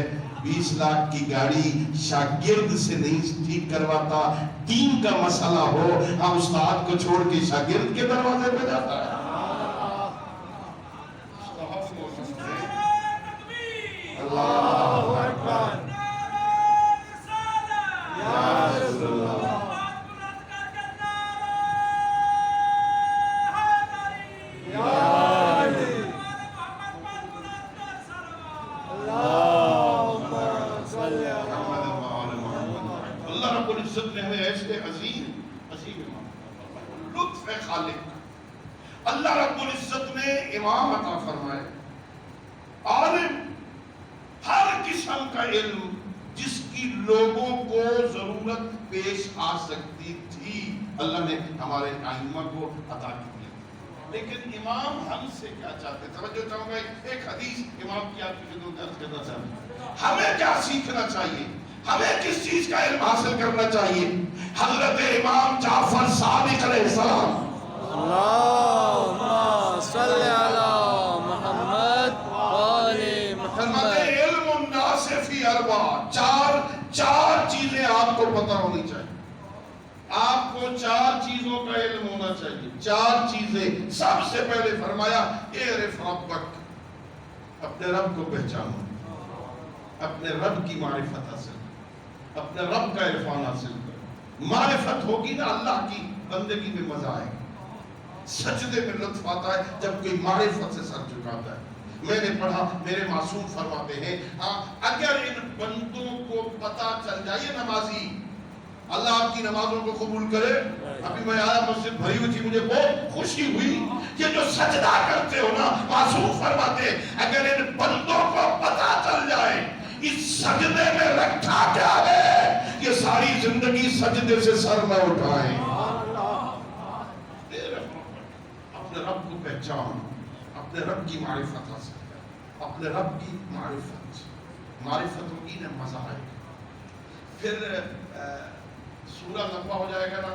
20 لاکھ کی گاڑی شاگرد سے نہیں ٹھیک کرواتا، دین کا مسئلہ ہو ہم استاد کو چھوڑ کے شاگرد کے دروازے پہ جاتا ہے۔ اللہ اکبر، یا رسول اللہ، لطف خالق اللہ رب العزت نے امام عطا فرمائے، عالم، ہر قسم کا علم جس کی لوگوں کو ضرورت پیش آ سکتی تھی اللہ نے ہمارے ائمہ کو عطا کی۔ لیکن امام ہم سے کیا چاہتے؟ توجہ چاہوں گا، ایک حدیث امام کی آپ کی خدمت عرض کرنا چاہتا ہوں۔ ہمیں کیا سیکھنا چاہیے، ہمیں کس چیز کا علم حاصل کرنا چاہیے؟ حضرت امام جعفر صادق علیہ السلام، اللہم صلی علی محمد وآل محمد، علم الناس فی اربع، چار چیزیں آپ کو پتہ ہونی چاہیے، آپ کو 4 چیزوں کا علم ہونا چاہیے، 4 چیزیں۔ سب سے پہلے فرمایا اعرف ربک، اپنے رب کو پہچانو، اپنے رب کی معرفت حاصل، اپنے رب کا عرفان حاصل کرو۔ معرفت ہوگی نا اللہ کی، بندگی میں مزہ آئے گا، سجدے میں لطف آتا ہے جب کوئی معرفت سے سر جھکاتا ہے۔ میں نے پڑھا، میرے معصوم فرماتے ہیں اگر ان بندوں کو پتہ چل جائے، نمازی، اللہ آپ کی نمازوں کو قبول کرے۔ ابھی میں آیا، مسجد بھری ہوئی تھی، مجھے بہت خوشی ہوئی، یہ جو سجدہ کرتے ہو نا، معصوم فرماتے اگر ان بندوں کو پتہ چل جائے اس سجدے میں رکھا کیا ہے، یہ ساری زندگی سجدے سے سر نہ اٹھائیں۔ اپنے رب کو پہچان، اپنے رب کی معرفت حاصل کر، اپنے رب کی معرفت ہوگی نا، مزہ آئے گا۔ پھر سورہ لمبا ہو جائے گا نا،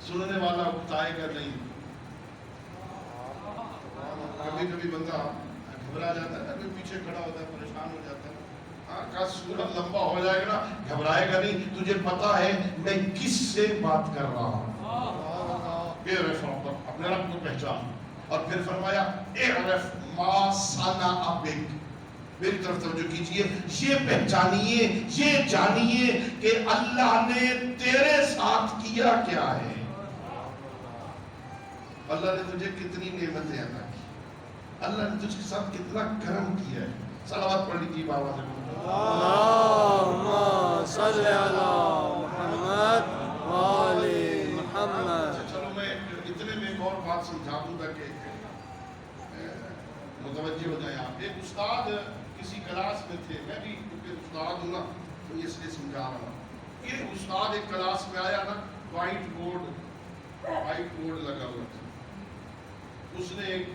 سننے والا اکتائے گا نہیں۔ کبھی کبھی بندہ گھبرا جاتا ہے، کبھی پیچھے کھڑا ہوتا ہے، پریشان ہو جاتا ہے، کا سورہ لمبا ہو جائے گا نا، گھبرائے گا نہیں، تجھے پتا ہے میں کس سے بات کر رہا ہوں۔ اپنے رب کو پہچان، اور پھر فرمایا اعرف ما صنع بک، میری طرف توجہ کیجئے، یہ پہچانیے، یہ جانیے کہ اللہ نے تیرے ساتھ کیا کیا ہے۔ اللہ نے تجھے کتنی نعمتیں عطا کی، اللہ نے تجھ کے ساتھ کتنا کرم کیا ہے. صلوات پڑھ لیجیے بابا سے. اللهم صل على محمد وآل محمد. چلو میں اتنے میں ایک اور بات سمجھا دوں تاکہ متوجہ ہو جائیں آپ. ایک استاد کسی کلاس میں تھے، میں بھی کیونکہ استاد ہوں نا تو اس لیے سمجھا رہا ہوں. یہ استاد ایک کلاس میں آیا نا، وائٹ بورڈ لگا ہوا تھا. اس نے ایک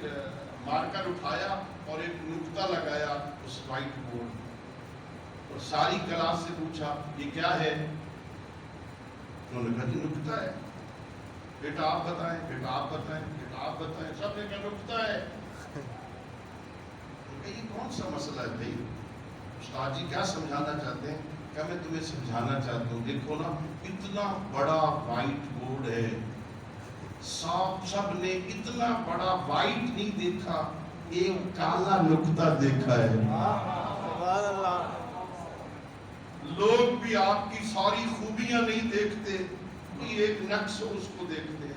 مارکر اٹھایا اور ایک نقطہ لگایا اس وائٹ بورڈ اور ساری کلاس سے پوچھا یہ کیا ہے؟ انہوں نے کہا جی نقطہ ہے. بیٹا آپ بتائیں، بیٹا آپ بتائیں، بیٹا آپ بتائیں. سب نے کہا نقطہ ہے. یہ کون سا مسئلہ ہے بھائی؟ استاد جی کیا سمجھانا چاہتے ہیں؟ کیا میں تمہیں سمجھانا چاہتا ہوں، دیکھو نا اتنا بڑا وائٹ بورڈ ہے، سب نے اتنا بڑا وائٹ نہیں دیکھا، ایک کالا نقطہ دیکھا ہے. لوگ بھی آپ کی ساری خوبیاں نہیں دیکھتے، کوئی ایک نقص اس کو دیکھتے ہیں.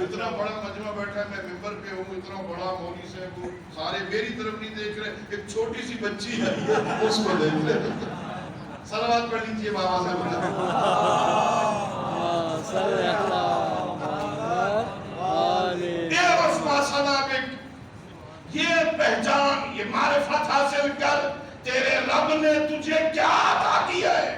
اتنا بڑا مجمع بیٹھا ہے، میں ممبر پہ ہوں، اتنا بڑا مولوی صاحب ہوں، سارے میری طرف نہیں دیکھ رہے، ایک چھوٹی سی بچی ہے اس کو دیکھ رہے. صلوات پڑھ لیجیے بابا سے. یہ پہچان، یہ معرفت حاصل کر تیرے رب نے تجھے کیا عطا کیا ہے.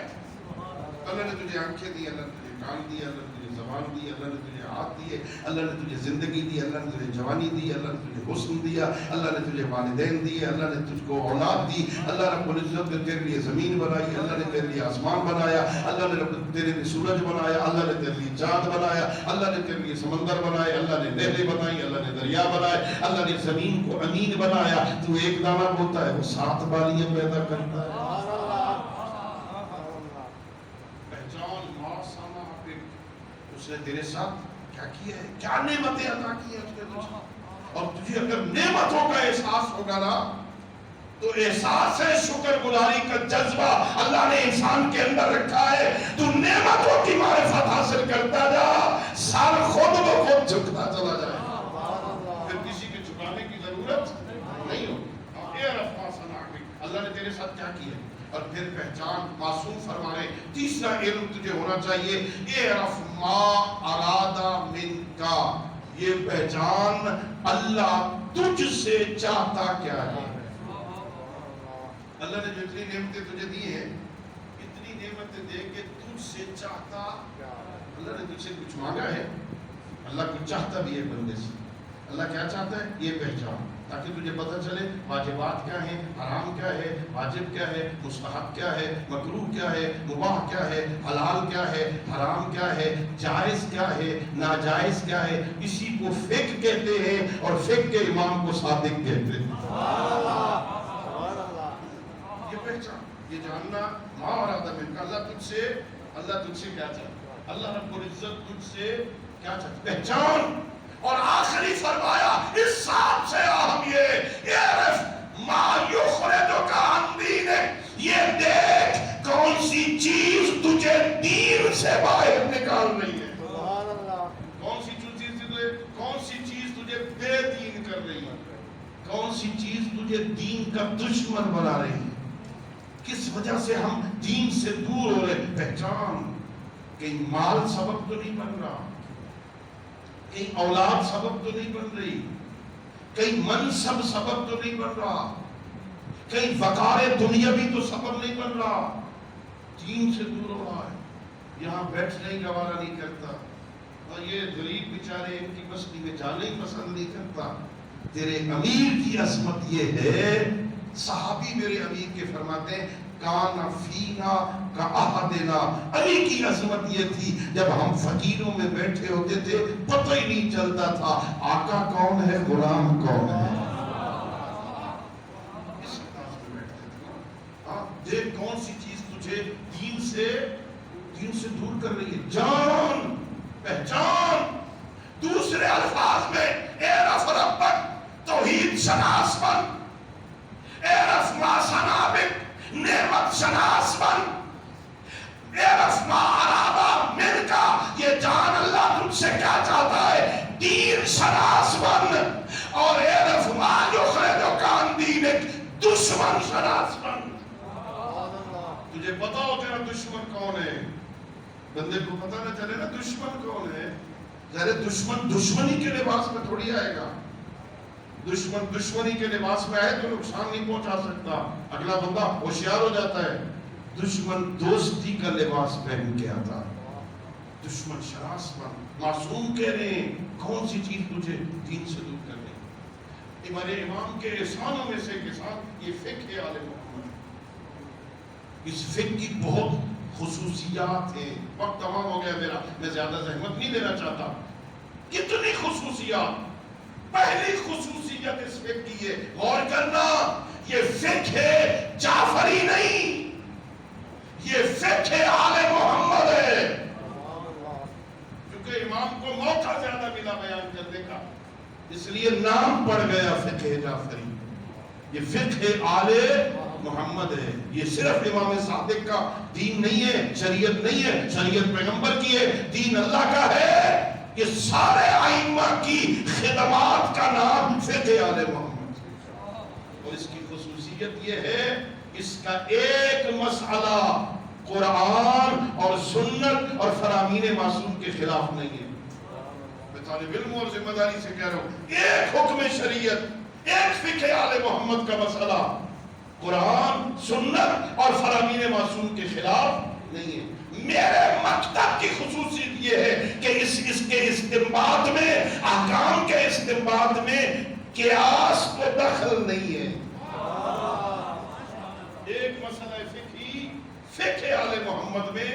اللہ نے تجھے آنکھیں دی، اللہ نے تجھے کان دی، اللہ نے تجھے زبان دی، اللہ نے تجھے ہاتھ دیے، اللہ نے تجھے زندگی دی، اللہ نے تجھے جوانی دی، اللہ نے تجھے حسن دیا، اللہ نے تجھے والدین دیے، اللہ نے تجھ کو اولاد دی. اللہ رب العزت نے تیرے لیے زمین بنائی، اللہ نے تیرے لیے آسمان بنایا، اللہ نے تیرے لیے سورج بنایا، اللہ نے تیرے لیے چاند بنایا، اللہ نے تیرے لیے سمندر بنائے، اللہ نے نہریں بنائی، اللہ نے دریا بنائے، اللہ نے زمین کو امین بنایا. تو ایک دانہ بولتا ہے وہ 7 بالیاں پیدا کرتا ہے. اس نے تیرے ساتھ کیا کیا ہے، کیا نعمتیں عطا کی ہیں اس نے تجھے. اور تجھے اگر نعمتوں کا احساس ہوگا نا تو احساس شکر گزاری کا جذبہ اللہ نے انسان کے اندر رکھا ہے. تو نعمتوں کی معرفت حاصل کرتا جا، سر خود بخود جھکتا چلا جائے، پھر کسی کے جھکانے کی ضرورت نہیں ہو. اللہ نے تیرے ساتھ کیا کیا. اور پھر پہچان، معصوم فرمانے تیسرا علم تجھے ہونا چاہیے، اعرف ما ارادہ من کا. یہ پہچان اللہ تجھ سے چاہتا کیا ہے. اللہ نے جو اتنی نعمتیں تجھے دی ہیں، اتنی نعمتیں دے کے تجھ سے چاہتا. اللہ نے تجھ سے کچھ مانگا ہے؟ اللہ کچھ چاہتا بھی ہے بندے سے. اللہ کیا چاہتا ہے؟ یہ پہچان، تاکہ تجھے پتہ چلے واجبات کیا ہیں، حرام کیا ہے، واجب کیا ہے، مستحب کیا ہے، مکروہ کیا ہے، مباح کیا ہے، حلال کیا ہے، حرام کیا ہے، جائز کیا ہے، ناجائز کیا ہے. اسی کو فقہ کہتے ہیں اور فقہ کے امام کو صادق کہتے ہیں. یہ پہچان، یہ جاننا ما اراد منک. اللہ تجھ سے کیا چاہتا، اللہ رب العزت تجھ سے کیا چاہتا. پہچان. اور آخری فرمایا اس ساتھ سے اہم یہ اعرف ما یخرجک عن دینک. یہ دیکھ کون سی چیز تجھے دین سے باہر نکال رہی ہے. کون سی چیز تجھے بے دین کر رہی ہے، کون سی چیز تجھے دین کا دشمن بنا رہی ہے، کس وجہ سے ہم دین سے دور ہو رہے. پہچان. کہیں مال سبب تو نہیں بن رہا، کہیں اولاد سبب تو نہیں بن رہی، کہیں منصب سبب تو نہیں بن رہا، کہیں وقار دنیا بھی تو سبب نہیں بن رہا. دین سے دور ہو رہا ہے، یہاں بیٹھنے ہی گوارا نہیں کرتا، اور یہ غریب بیچارے ان کی بستی میں جانے ہی پسند نہیں کرتا. تیرے امیر کی عظمت یہ ہے، صحابی میرے امیر کے فرماتے ہیں کان فینا کا احدنا. علی کی عظمت یہ تھی جب ہم فقیروں میں بیٹھے ہوتے تھے پتہ ہی نہیں چلتا تھا آقا کون ہے غلام کون ہے. اس انداز میں بیٹھتے تھے. دیکھ کون سی چیز تجھے دین سے دور کر رہی ہے. جان. پہچان. دوسرے الفاظ میں اعرف ربک، توحید شناس بن. اعرف ما صنع بک، نعمت شناس بن. اعرف ما اراد منک، یہ جان اللہ تجھ سے کیا چاہتا ہے، دین شناس بن. تجھے پتا ہو تیرا دشمن کون ہے. بندے کو پتا نہ چلے نا دشمن کون ہے. ظاہر دشمن دشمنی کے لباس میں تھوڑی آئے گا. دشمن دشمنی کے لباس میں آئے تو نقصان نہیں پہنچا سکتا. اگلا بندہ ہوشیار ہو جاتا ہے. دشمن دوستی کا لباس پہن کے آتا. دشمن شناس بن. معصوم کہہ رہے ہیں کون سی چیز تجھے دین سے دور کر رہی. ہمارے امام کے احسانوں میں سے کے ساتھ یہ فقہ آل محمد. اس فقہ کی بہت خصوصیات ہیں. وقت تمام ہو گیا میرا, میں زیادہ زحمت نہیں لینا چاہتا. کتنی خصوصیات. پہلی خصوصیت اس فقہ کی ہے, غور کرنا, یہ فقہ جعفری نہیں, یہ فقہ آل محمد ہے. کیونکہ امام کو موقع زیادہ ملا بیان کرنے کا, اس لیے نام پڑ گیا فقہ جعفری. یہ فقہ آل محمد ہے. یہ صرف امام صادق کا دین نہیں ہے, شریعت نہیں ہے, شریعت پیغمبر کی ہے, دین اللہ کا ہے. یہ سارے ائمہ کی خدمات کا نام فقہ آل محمد. اور اس کی خصوصیت یہ ہے, اس کا ایک مسئلہ قرآن اور سنت اور فرامین معصوم کے خلاف نہیں ہے. میں طالب علم اور ذمہ داری سے کہہ رہا ہوں, ایک حکم شریعت, ایک فقہ آل محمد کا مسئلہ قرآن سنت اور فرامین معصوم کے خلاف نہیں ہے. میرے مکتب کی خصوصیت یہ ہے کہ اس کے استنباط میں, احکام کے استنباط میں قیاس کو دخل نہیں ہے. ایک مسئلہ فقہی فقہ آل محمد میں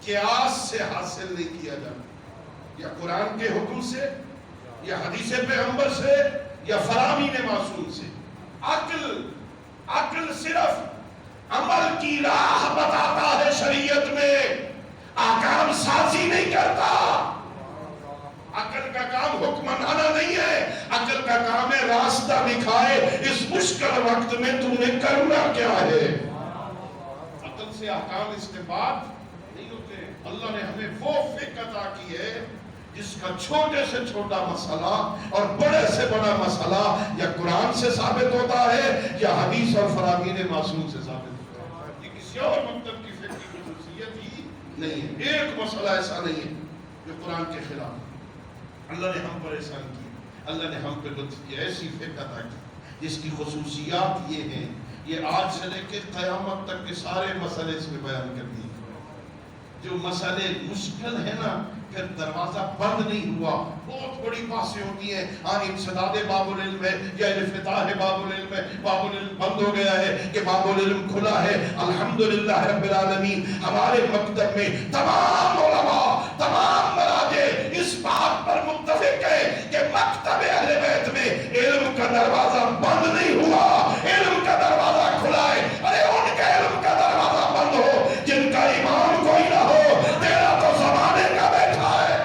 قیاس سے حاصل نہیں کیا جاتا, یا قرآن کے حکم سے, یا حدیث پیغمبر سے, یا فرامین معصوم سے. عقل صرف عمل کی راہ بتاتا ہے شریعت میں, احکام سازی نہیں کرتا. عقل کا کام حکم منانا نہیں ہے, عقل کا کام ہے راستہ دکھائے اس مشکل وقت میں تم نے کرنا کیا ہے. عقل سے احکام استنباط نہیں ہوتے. اللہ نے ہمیں وہ فقہ عطا کی ہے جس کا چھوٹے سے چھوٹا مسئلہ اور بڑے سے بڑا مسئلہ یا قرآن سے ثابت ہوتا ہے یا حدیث اور فرامین معصوم سے ثابت ہوتا ہے. یہ کسی اور مکتب کی فقہ کی خصوصیت ہی نہیں ہے. ایک مسئلہ ایسا نہیں ہے جو قرآن کے خلاف. اللہ نے ہم پر احسان کیا, اللہ نے ہم پہ لطف کیا, ایسی فقہ عطا کی جس کی خصوصیات یہ ہیں, یہ آج سے لے کے قیامت تک کے سارے مسئلے اس میں بیان کر دیے. جو مسئلے مشکل ہے نا, پھر دروازہ بند نہیں ہوا. بہت بڑی باتیں ہوتی ہیں, انسداد باب العلم ہے یا انفتاح باب العلم ہے, باب العلم بند ہو گیا ہے کہ باب العلم کھلا ہے. الحمدللہ رب العالمین, ہمارے مکتب میں تمام علماء, تمام مراجع اس بات پر متفق ہے کہ مکتب اہل بیت میں علم کا دروازہ بند نہیں ہوا, علم کا دروازہ کھلا ہے. ارے ان کا علم کا دروازہ بند ہو جن کا امام کوئی نہ ہو, تیرا تو زمانے کا بیٹھا ہے.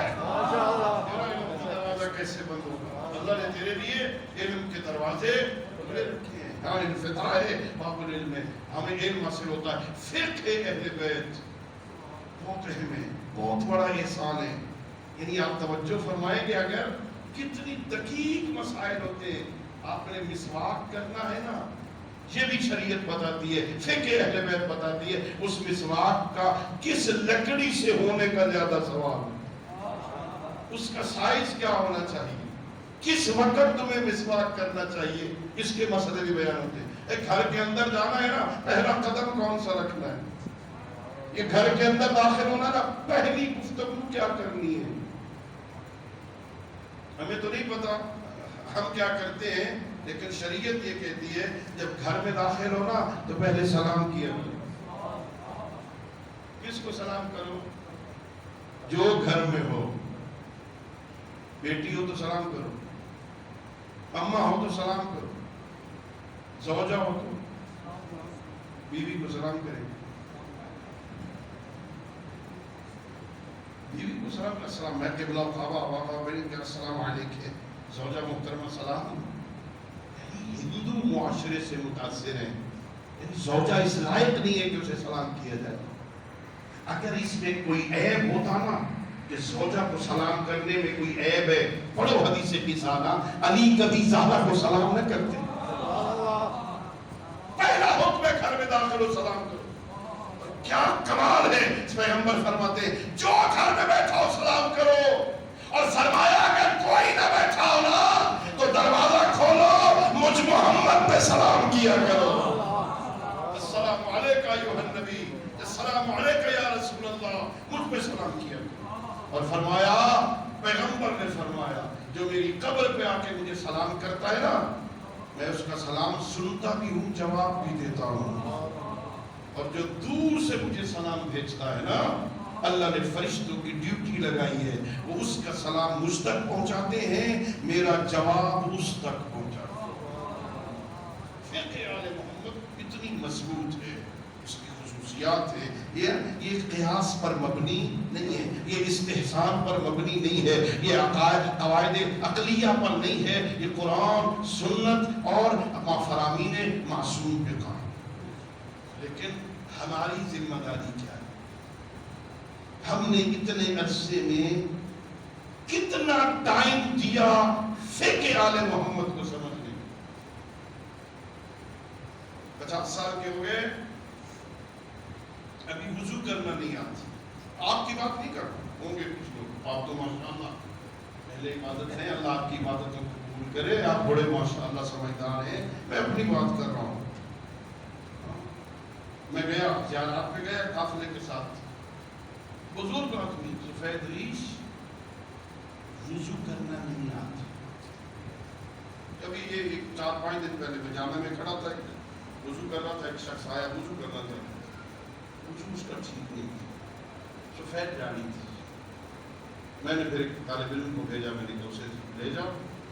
کیسے بند ہوگا؟ اللہ نے تیرے لیے علم کے دروازے کھلے رکھے ہیں. ہاں انفتاح ہے باب العلم میں, ہمیں علم حاصل ہوتا ہے. فقہ اہل بیت بہت اہم ہے, بہت بڑا احسان ہے. یعنی آپ توجہ فرمائیں گے, اگر کتنی دقیق مسائل ہوتے ہیں. آپ نے مسواک کرنا ہے نا, یہ بھی شریعت بتاتی ہے, فقہ اہل بیت بتاتی ہے. اس مسواک کا کس لکڑی سے ہونے کا زیادہ ثواب ہے, اس کا سائز کیا ہونا چاہیے, کس وقت تمہیں مسواک کرنا چاہیے, اس کے مسئلے بھی بیان ہوتے ہیں. ایک گھر کے اندر جانا ہے نا, پہلا قدم کون سا رکھنا ہے. یہ گھر کے اندر داخل ہونا نا, پہلی گفتگو کیا کرنی ہے. ہمیں تو نہیں پتا ہم کیا کرتے ہیں, لیکن شریعت یہ کہتی ہے جب گھر میں داخل ہونا تو پہلے سلام کیا کرو. کس کو سلام کرو؟ جو گھر میں ہو. بیٹی ہو تو سلام کرو, اماں ہو تو سلام کرو, زوجہ ہو تو بیوی کو سلام کرے. بیوی کو سلام کر, السلام میں قبلہ بابا بابا بڑی کہ السلام علیکم. زوجہ محترمہ سلام. ہندو معاشرے سے متاثر ہیں, زوجہ اس لائق نہیں ہے کہ اسے سلام کیا جائے. اگر اس میں کوئی عیب ہوتا نا کہ زوجہ کو سلام کرنے میں کوئی عیب ہے, پڑھو حدیث کی سالہ, علی کبھی زہرا کو سلام نہ کرتے. پہلا کھڑو سلام کرو. کیا کمال ہے. پیغمبر فرماتے ہیں جو گھر میں بیٹھا ہو سلام کرو, اور فرمایا اگر کوئی نہ بیٹھا ہو نا تو دروازہ کھولو, مجھ محمد پہ سلام کیا کرو. السلام علیکہ ایھا النبی, السلام علیکہ یا رسول اللہ, مجھ پہ سلام کیا کرو. اور فرمایا, پیغمبر نے فرمایا جو میری قبر پہ آ کے مجھے سلام کرتا ہے نا, میں اس کا سلام سنتا بھی ہوں, جواب بھی دیتا ہوں. اور جو دور سے مجھے سلام بھیجتا ہے نا, اللہ نے فرشتوں کی ڈیوٹی لگائی ہے, وہ اس کا سلام مجھ تک پہنچاتے ہیں, میرا جواب اس تک پہنچاتے ہیں. فقہ آل محمد اتنی مضبوط ہے, اس کی خصوصیات ہے. یہ قیاس پر مبنی نہیں ہے, یہ استحسان پر مبنی نہیں ہے, یہ قواعد عقلیہ پر نہیں ہے, یہ قرآن سنت اور فرامین معصوم پہ قائم. لیکن ہماری ذمہ داری کیا ہے؟ ہم نے اتنے عرصے میں کتنا ٹائم دیا فقہ آل محمد کو سمجھنے میں؟ 50 سال کے ہو گئے, ابھی وضو کرنا نہیں آتی. آپ کی بات نہیں کرتا, ہوں گے کچھ لوگ, آپ تو ماشاءاللہ پہلے عبادت ہے, اللہ آپ کی عبادتوں کو قبول کرے, آپ بڑے ماشاءاللہ سمجھدار ہیں. میں اپنی بات کر رہا ہوں. میں گیا زیارات پہ گیا قافلے کے ساتھ, بزرگ آدمی سفید ریش, وضو کرنا نہیں آتا. کبھی یہ 4-5 دن پہلے میں جامع میں کھڑا تھا, وضو کر رہا تھا, ایک شخص آیا وضو کرنا تھا, وضو اس کا ٹھیک نہیں تھا, سفید داڑھی تھی. میں نے پھر ایک طالب علم کو بھیجا, میں نے کہا اسے لے جاؤ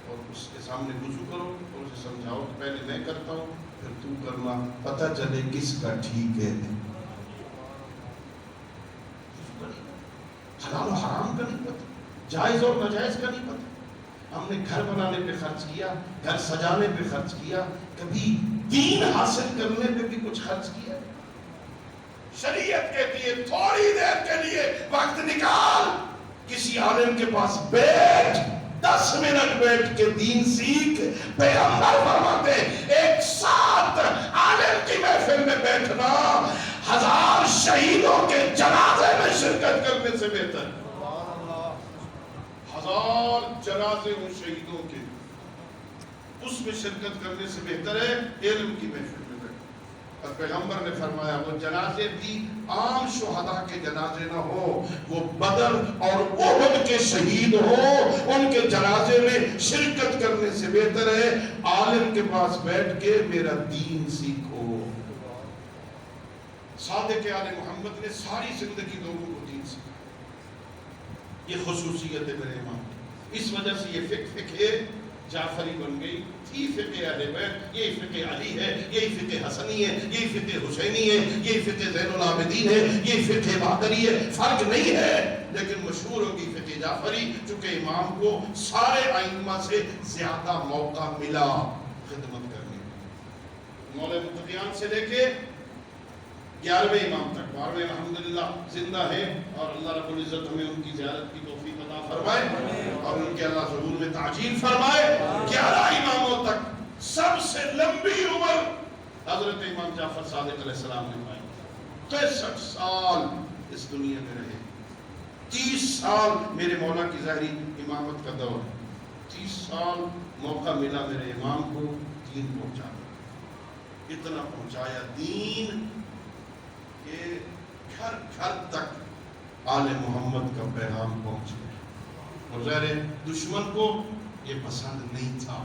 اور اس کے سامنے وضو کرو اور اسے سمجھاؤ کہ پہلے میں کرتا ہوں پھر تو کرنا, پتہ چلے کس کا ٹھیک ہے. حلال و حرام کا نہیں پتہ, جائز اور ناجائز کا نہیں پتہ. ہم نے گھر بنانے پہ خرچ کیا, گھر سجانے پہ خرچ کیا, کبھی دین حاصل کرنے پہ بھی کچھ خرچ کیا؟ شریعت کہتی ہے تھوڑی دیر کے لیے وقت نکال, کسی عالم کے پاس بیٹھ, 10 منٹ بیٹھ کے دین سیکھ. پیغمبر فرماتے ایک ساتھ عالم کی محفل میں بیٹھنا 1000 شہیدوں کے جنازے میں شرکت کرنے سے بہتر. 1000 جنازے ہوں شہیدوں کے, اس میں شرکت کرنے سے بہتر ہے علم کی محفل میں بیٹھنا. اور پیغمبر نے فرمایا وہ جنازے بھی عام شہداء کے جنازے نہ ہو, وہ بدر اور احد کے شہید ہو, ان کے جنازے میں شرکت کرنے سے بہتر ہے عالم کے پاس بیٹھ کے میرا دین سیکھو. صادق آل محمد نے ساری زندگی لوگوں کو دین سیکھا. یہ خصوصیت ہے میرے امام, اس وجہ سے یہ فقہ جعفری بن گئی تھی. فقہ اہل بیت یہ فقہ علی ہے, یہ فقہ حسنی ہے, یہ فقہ حسینی ہے, یہ فقہ زین العابدین ہے, یہ فقہ بہادری ہے. فرق نہیں ہے, لیکن مشہور ہوگی فقہ جعفری, چونکہ امام کو سارے ائمہ سے زیادہ موقع ملا خدمت کرنے. مولا متقیان سے لے کے 11ویں امام تک, 12ویں الحمدللہ زندہ ہے, اور اللہ رب العزت ہمیں ان کی زیارت کی توفیق عطا فرمائے اور ان کے اللہ ظہور میں تعجیل فرمائے. 11 اماموں تک سب سے لمبی عمر حضرت امام جعفر صادق علیہ السلام نے پائی. 63 سال اس دنیا میں رہے, 30 سال میرے مولا کی ظاہری امامت کا دور, 30 سال موقع ملا میرے امام کو دین پہنچانے. اتنا پہنچایا دین کہ گھر گھر تک آل محمد کا پیغام پہنچ گیا. اور ظاہر دشمن کو یہ پسند نہیں تھا,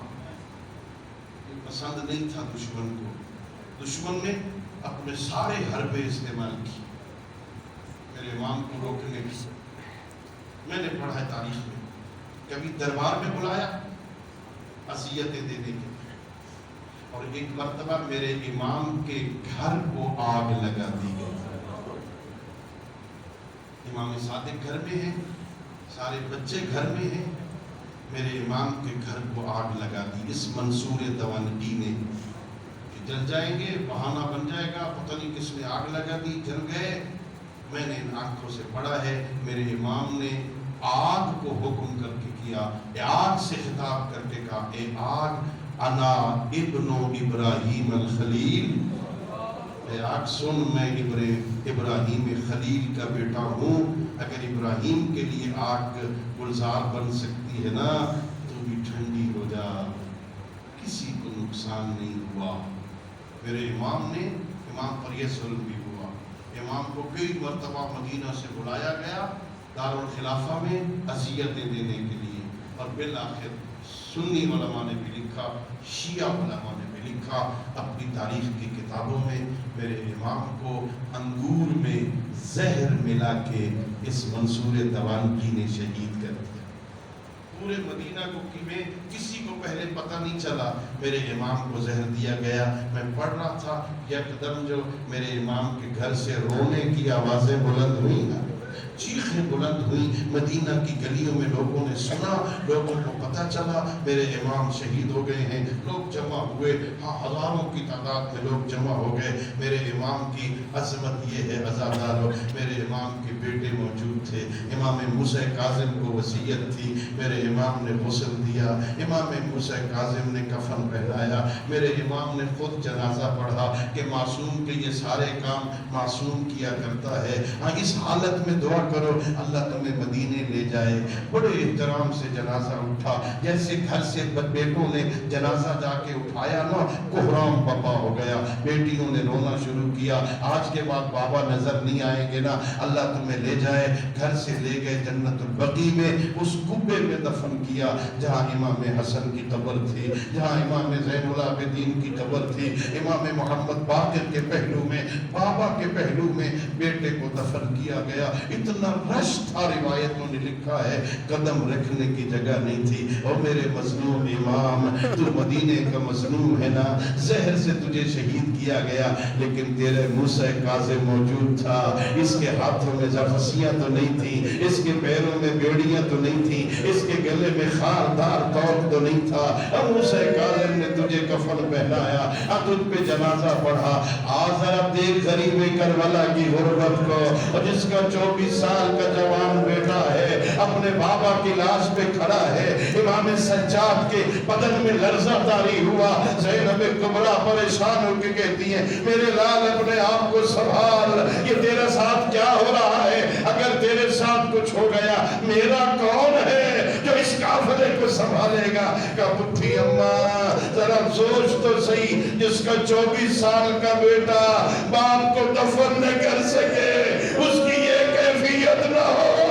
یہ پسند نہیں تھا دشمن کو. دشمن نے اپنے سارے حربے استعمال کی میرے امام کو روکنے کی. میں نے پڑھا ہے تاریخ میں, کبھی دربار میں بلایا اذیتیں دینے کے لیے, اور ایک مرتبہ میرے امام کے گھر کو آگ لگا دی گئی. امام صادق گھر میں ہیں, سارے بچے گھر میں ہیں, میرے امام کے گھر کو آگ لگا دی اس منصور دوانقی نے کہ جل جائیں گے, بہانہ بن جائے گا, پتہ نہیں کس نے آگ لگا دی, جل گئے. میں نے ان آنکھوں سے پڑھا ہے میرے امام نے آگ کو حکم کر کے کیا, آگ سے خطاب کر کے کہا, اے آگ انا ابن ابراہیم الخلیل, اے آگ سن، میں ابراہیم خلیل کا بیٹا ہوں. اگر ابراہیم کے لیے آگ گلزار بن سکتی ہے نا تو بھی ٹھنڈی ہو جا، کسی کو نقصان نہیں ہوا. میرے امام پر یہ ظلم بھی ہوا. امام کو کئی مرتبہ مدینہ سے بلایا گیا دارالخلافہ میں اذیتیں دینے کے لیے، اور بالآخر سنی علماء نے بھی لکھا، شیعہ علماء نے بھی لکھا اپنی تاریخ کی کتابوں میں، میرے امام کو انگور میں زہر ملا کے اس منصور دوانگی نے شہید کر دیا. پورے مدینہ کو میں کسی کو پہلے پتہ نہیں چلا، میرے امام کو زہر دیا گیا. میں پڑھ رہا تھا، یکدم جو میرے امام کے گھر سے رونے کی آوازیں بلند ہوئی نا، چیخیں بلند ہوئی، مدینہ کی گلیوں میں لوگوں نے سنا، لوگوں کو پتہ چلا میرے امام شہید ہو گئے ہیں. لوگ جمع ہوئے، ہزاروں کی تعداد میں لوگ جمع ہو گئے. میرے امام کی عظمت یہ ہے عزادارو، میرے امام کے بیٹے موجود تھے. امام موسیٰ کاظم کو وصیت تھی، میرے امام نے غسل دیا، امام موسیٰ کاظم نے کفن پہنایا، میرے امام نے خود جنازہ پڑھا کہ معصوم کے یہ سارے کام معصوم کیا کرتا ہے. اس حالت میں دعا کرو اللہ تمہیں مدینے لے جائے. بڑے احترام سے جنازہ اٹھا، جیسے گھر سے بیٹوں نے جنازہ جا کے اٹھایا نا، کوہرام بپا ہو گیا. بیٹیوں نے رونا شروع کیا، آج کے بعد بابا نظر نہیں آئیں گے نا، اللہ تمہیں لے جائے. گھر سے لے گئے جنت البقیع میں، اس کبے میں دفن کیا جہاں امام حسن کی قبر تھی، جہاں امام زین العابدین کی قبر تھی. امام محمد باقر کے پہلو میں، بابا کے پہلو میں بیٹے کو دفن کیا گیا. اتنا رش تھا، روایتوں نے لکھا ہے قدم رکھنے کی جگہ نہیں تھی. اور میرے مظلوم امام، تو مدینے کا مظلوم ہے نا، زہر سے تجھے شہید کیا گیا، لیکن تیرے موسیٰ کاظم موجود تھا. اس کے ہاتھوں میں زرفسیاں تو نہیں تھیں، اس کے پیروں میں بیڑیاں تو نہیں تھیں، اس کے گلے میں خاردار توق تو نہیں تھا. اب موسیٰ کاظم نے تجھے کفن پہنایا، اب تجھ پہ جنازہ پڑھا. آج ذرا دیکھ غریب کربلا کی غربت کو، اور جس کا 24 سال کا جوان بیٹا ہے اپنے بابا کی لاش پہ کھڑا ہے. امام سجاد کے بدن میں لرزہ طاری ہوا. زینب کبریٰ پریشان ہو کے کہتی ہیں میرے لال اپنے آپ کو سنبھال، یہ تیرے ساتھ کیا ہو رہا ہے؟ اگر تیرے ساتھ کچھ ہو گیا میرا کون ہے جو اس قافلے کو سنبھالے گا؟ کہا پٹھی اماں ذرا سوچ تو صحیح، جس کا 24 سال کا بیٹا باپ کو دفن نہ کر سکے، اس کی یہ کیفیت نہ ہو.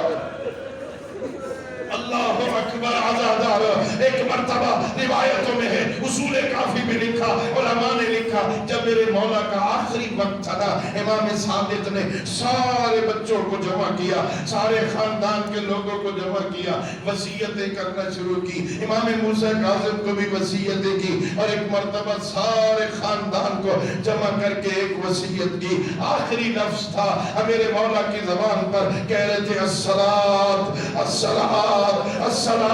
اللہ اکبر. عزادار ایک مرتبہ روایتوں میں ہے، اصول کافی میں لکھا، علماء نے لکھا، جب میرے مولا کا آخری وقت تھا نا، امام صادق نے سارے بچوں کو جمع کیا، سارے خاندان کے لوگوں کو جمع کیا، وصیتیں کرنا شروع کی. امام موسیٰ کاظم کو بھی وصیتیں کی، اور ایک مرتبہ سارے خاندان کو جمع کر کے ایک وصیت کی. آخری لفظ تھا، میرے مولا کی زبان پر کہہ رہے تھے الصلاۃ الصلاۃ الصلاۃ،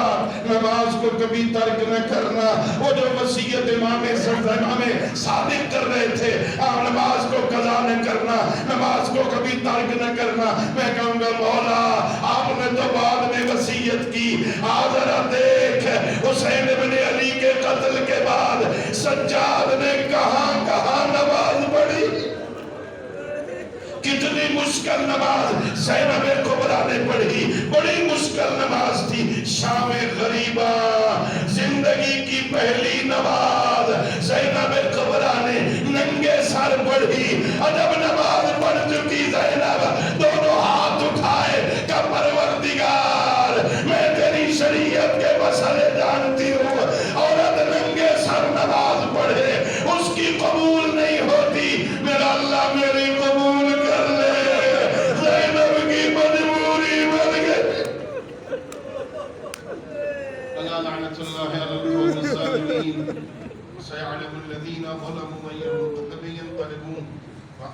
نماز کو کبھی ترک نہ کرنا. وہ جو وصیت امام صادق کر رہے تھے، نماز کو قضا نہ کرنا، نماز کو کبھی ترک نہ کرنا. میں کہوں گا مولا آپ نے تو بعد میں وصیت کی، ذرا دیکھ حسین بن علی کے قتل کے بعد سجاد نے کہاں کہاں نماز پڑھی، کتنی مشکل نماز زینب کبریٰ نے پڑھی، بڑی مشکل نماز تھی. شام غریبہ زندگی کی پہلی نماز زینب کبریٰ نے ننگے سر پڑھی. عجب نہ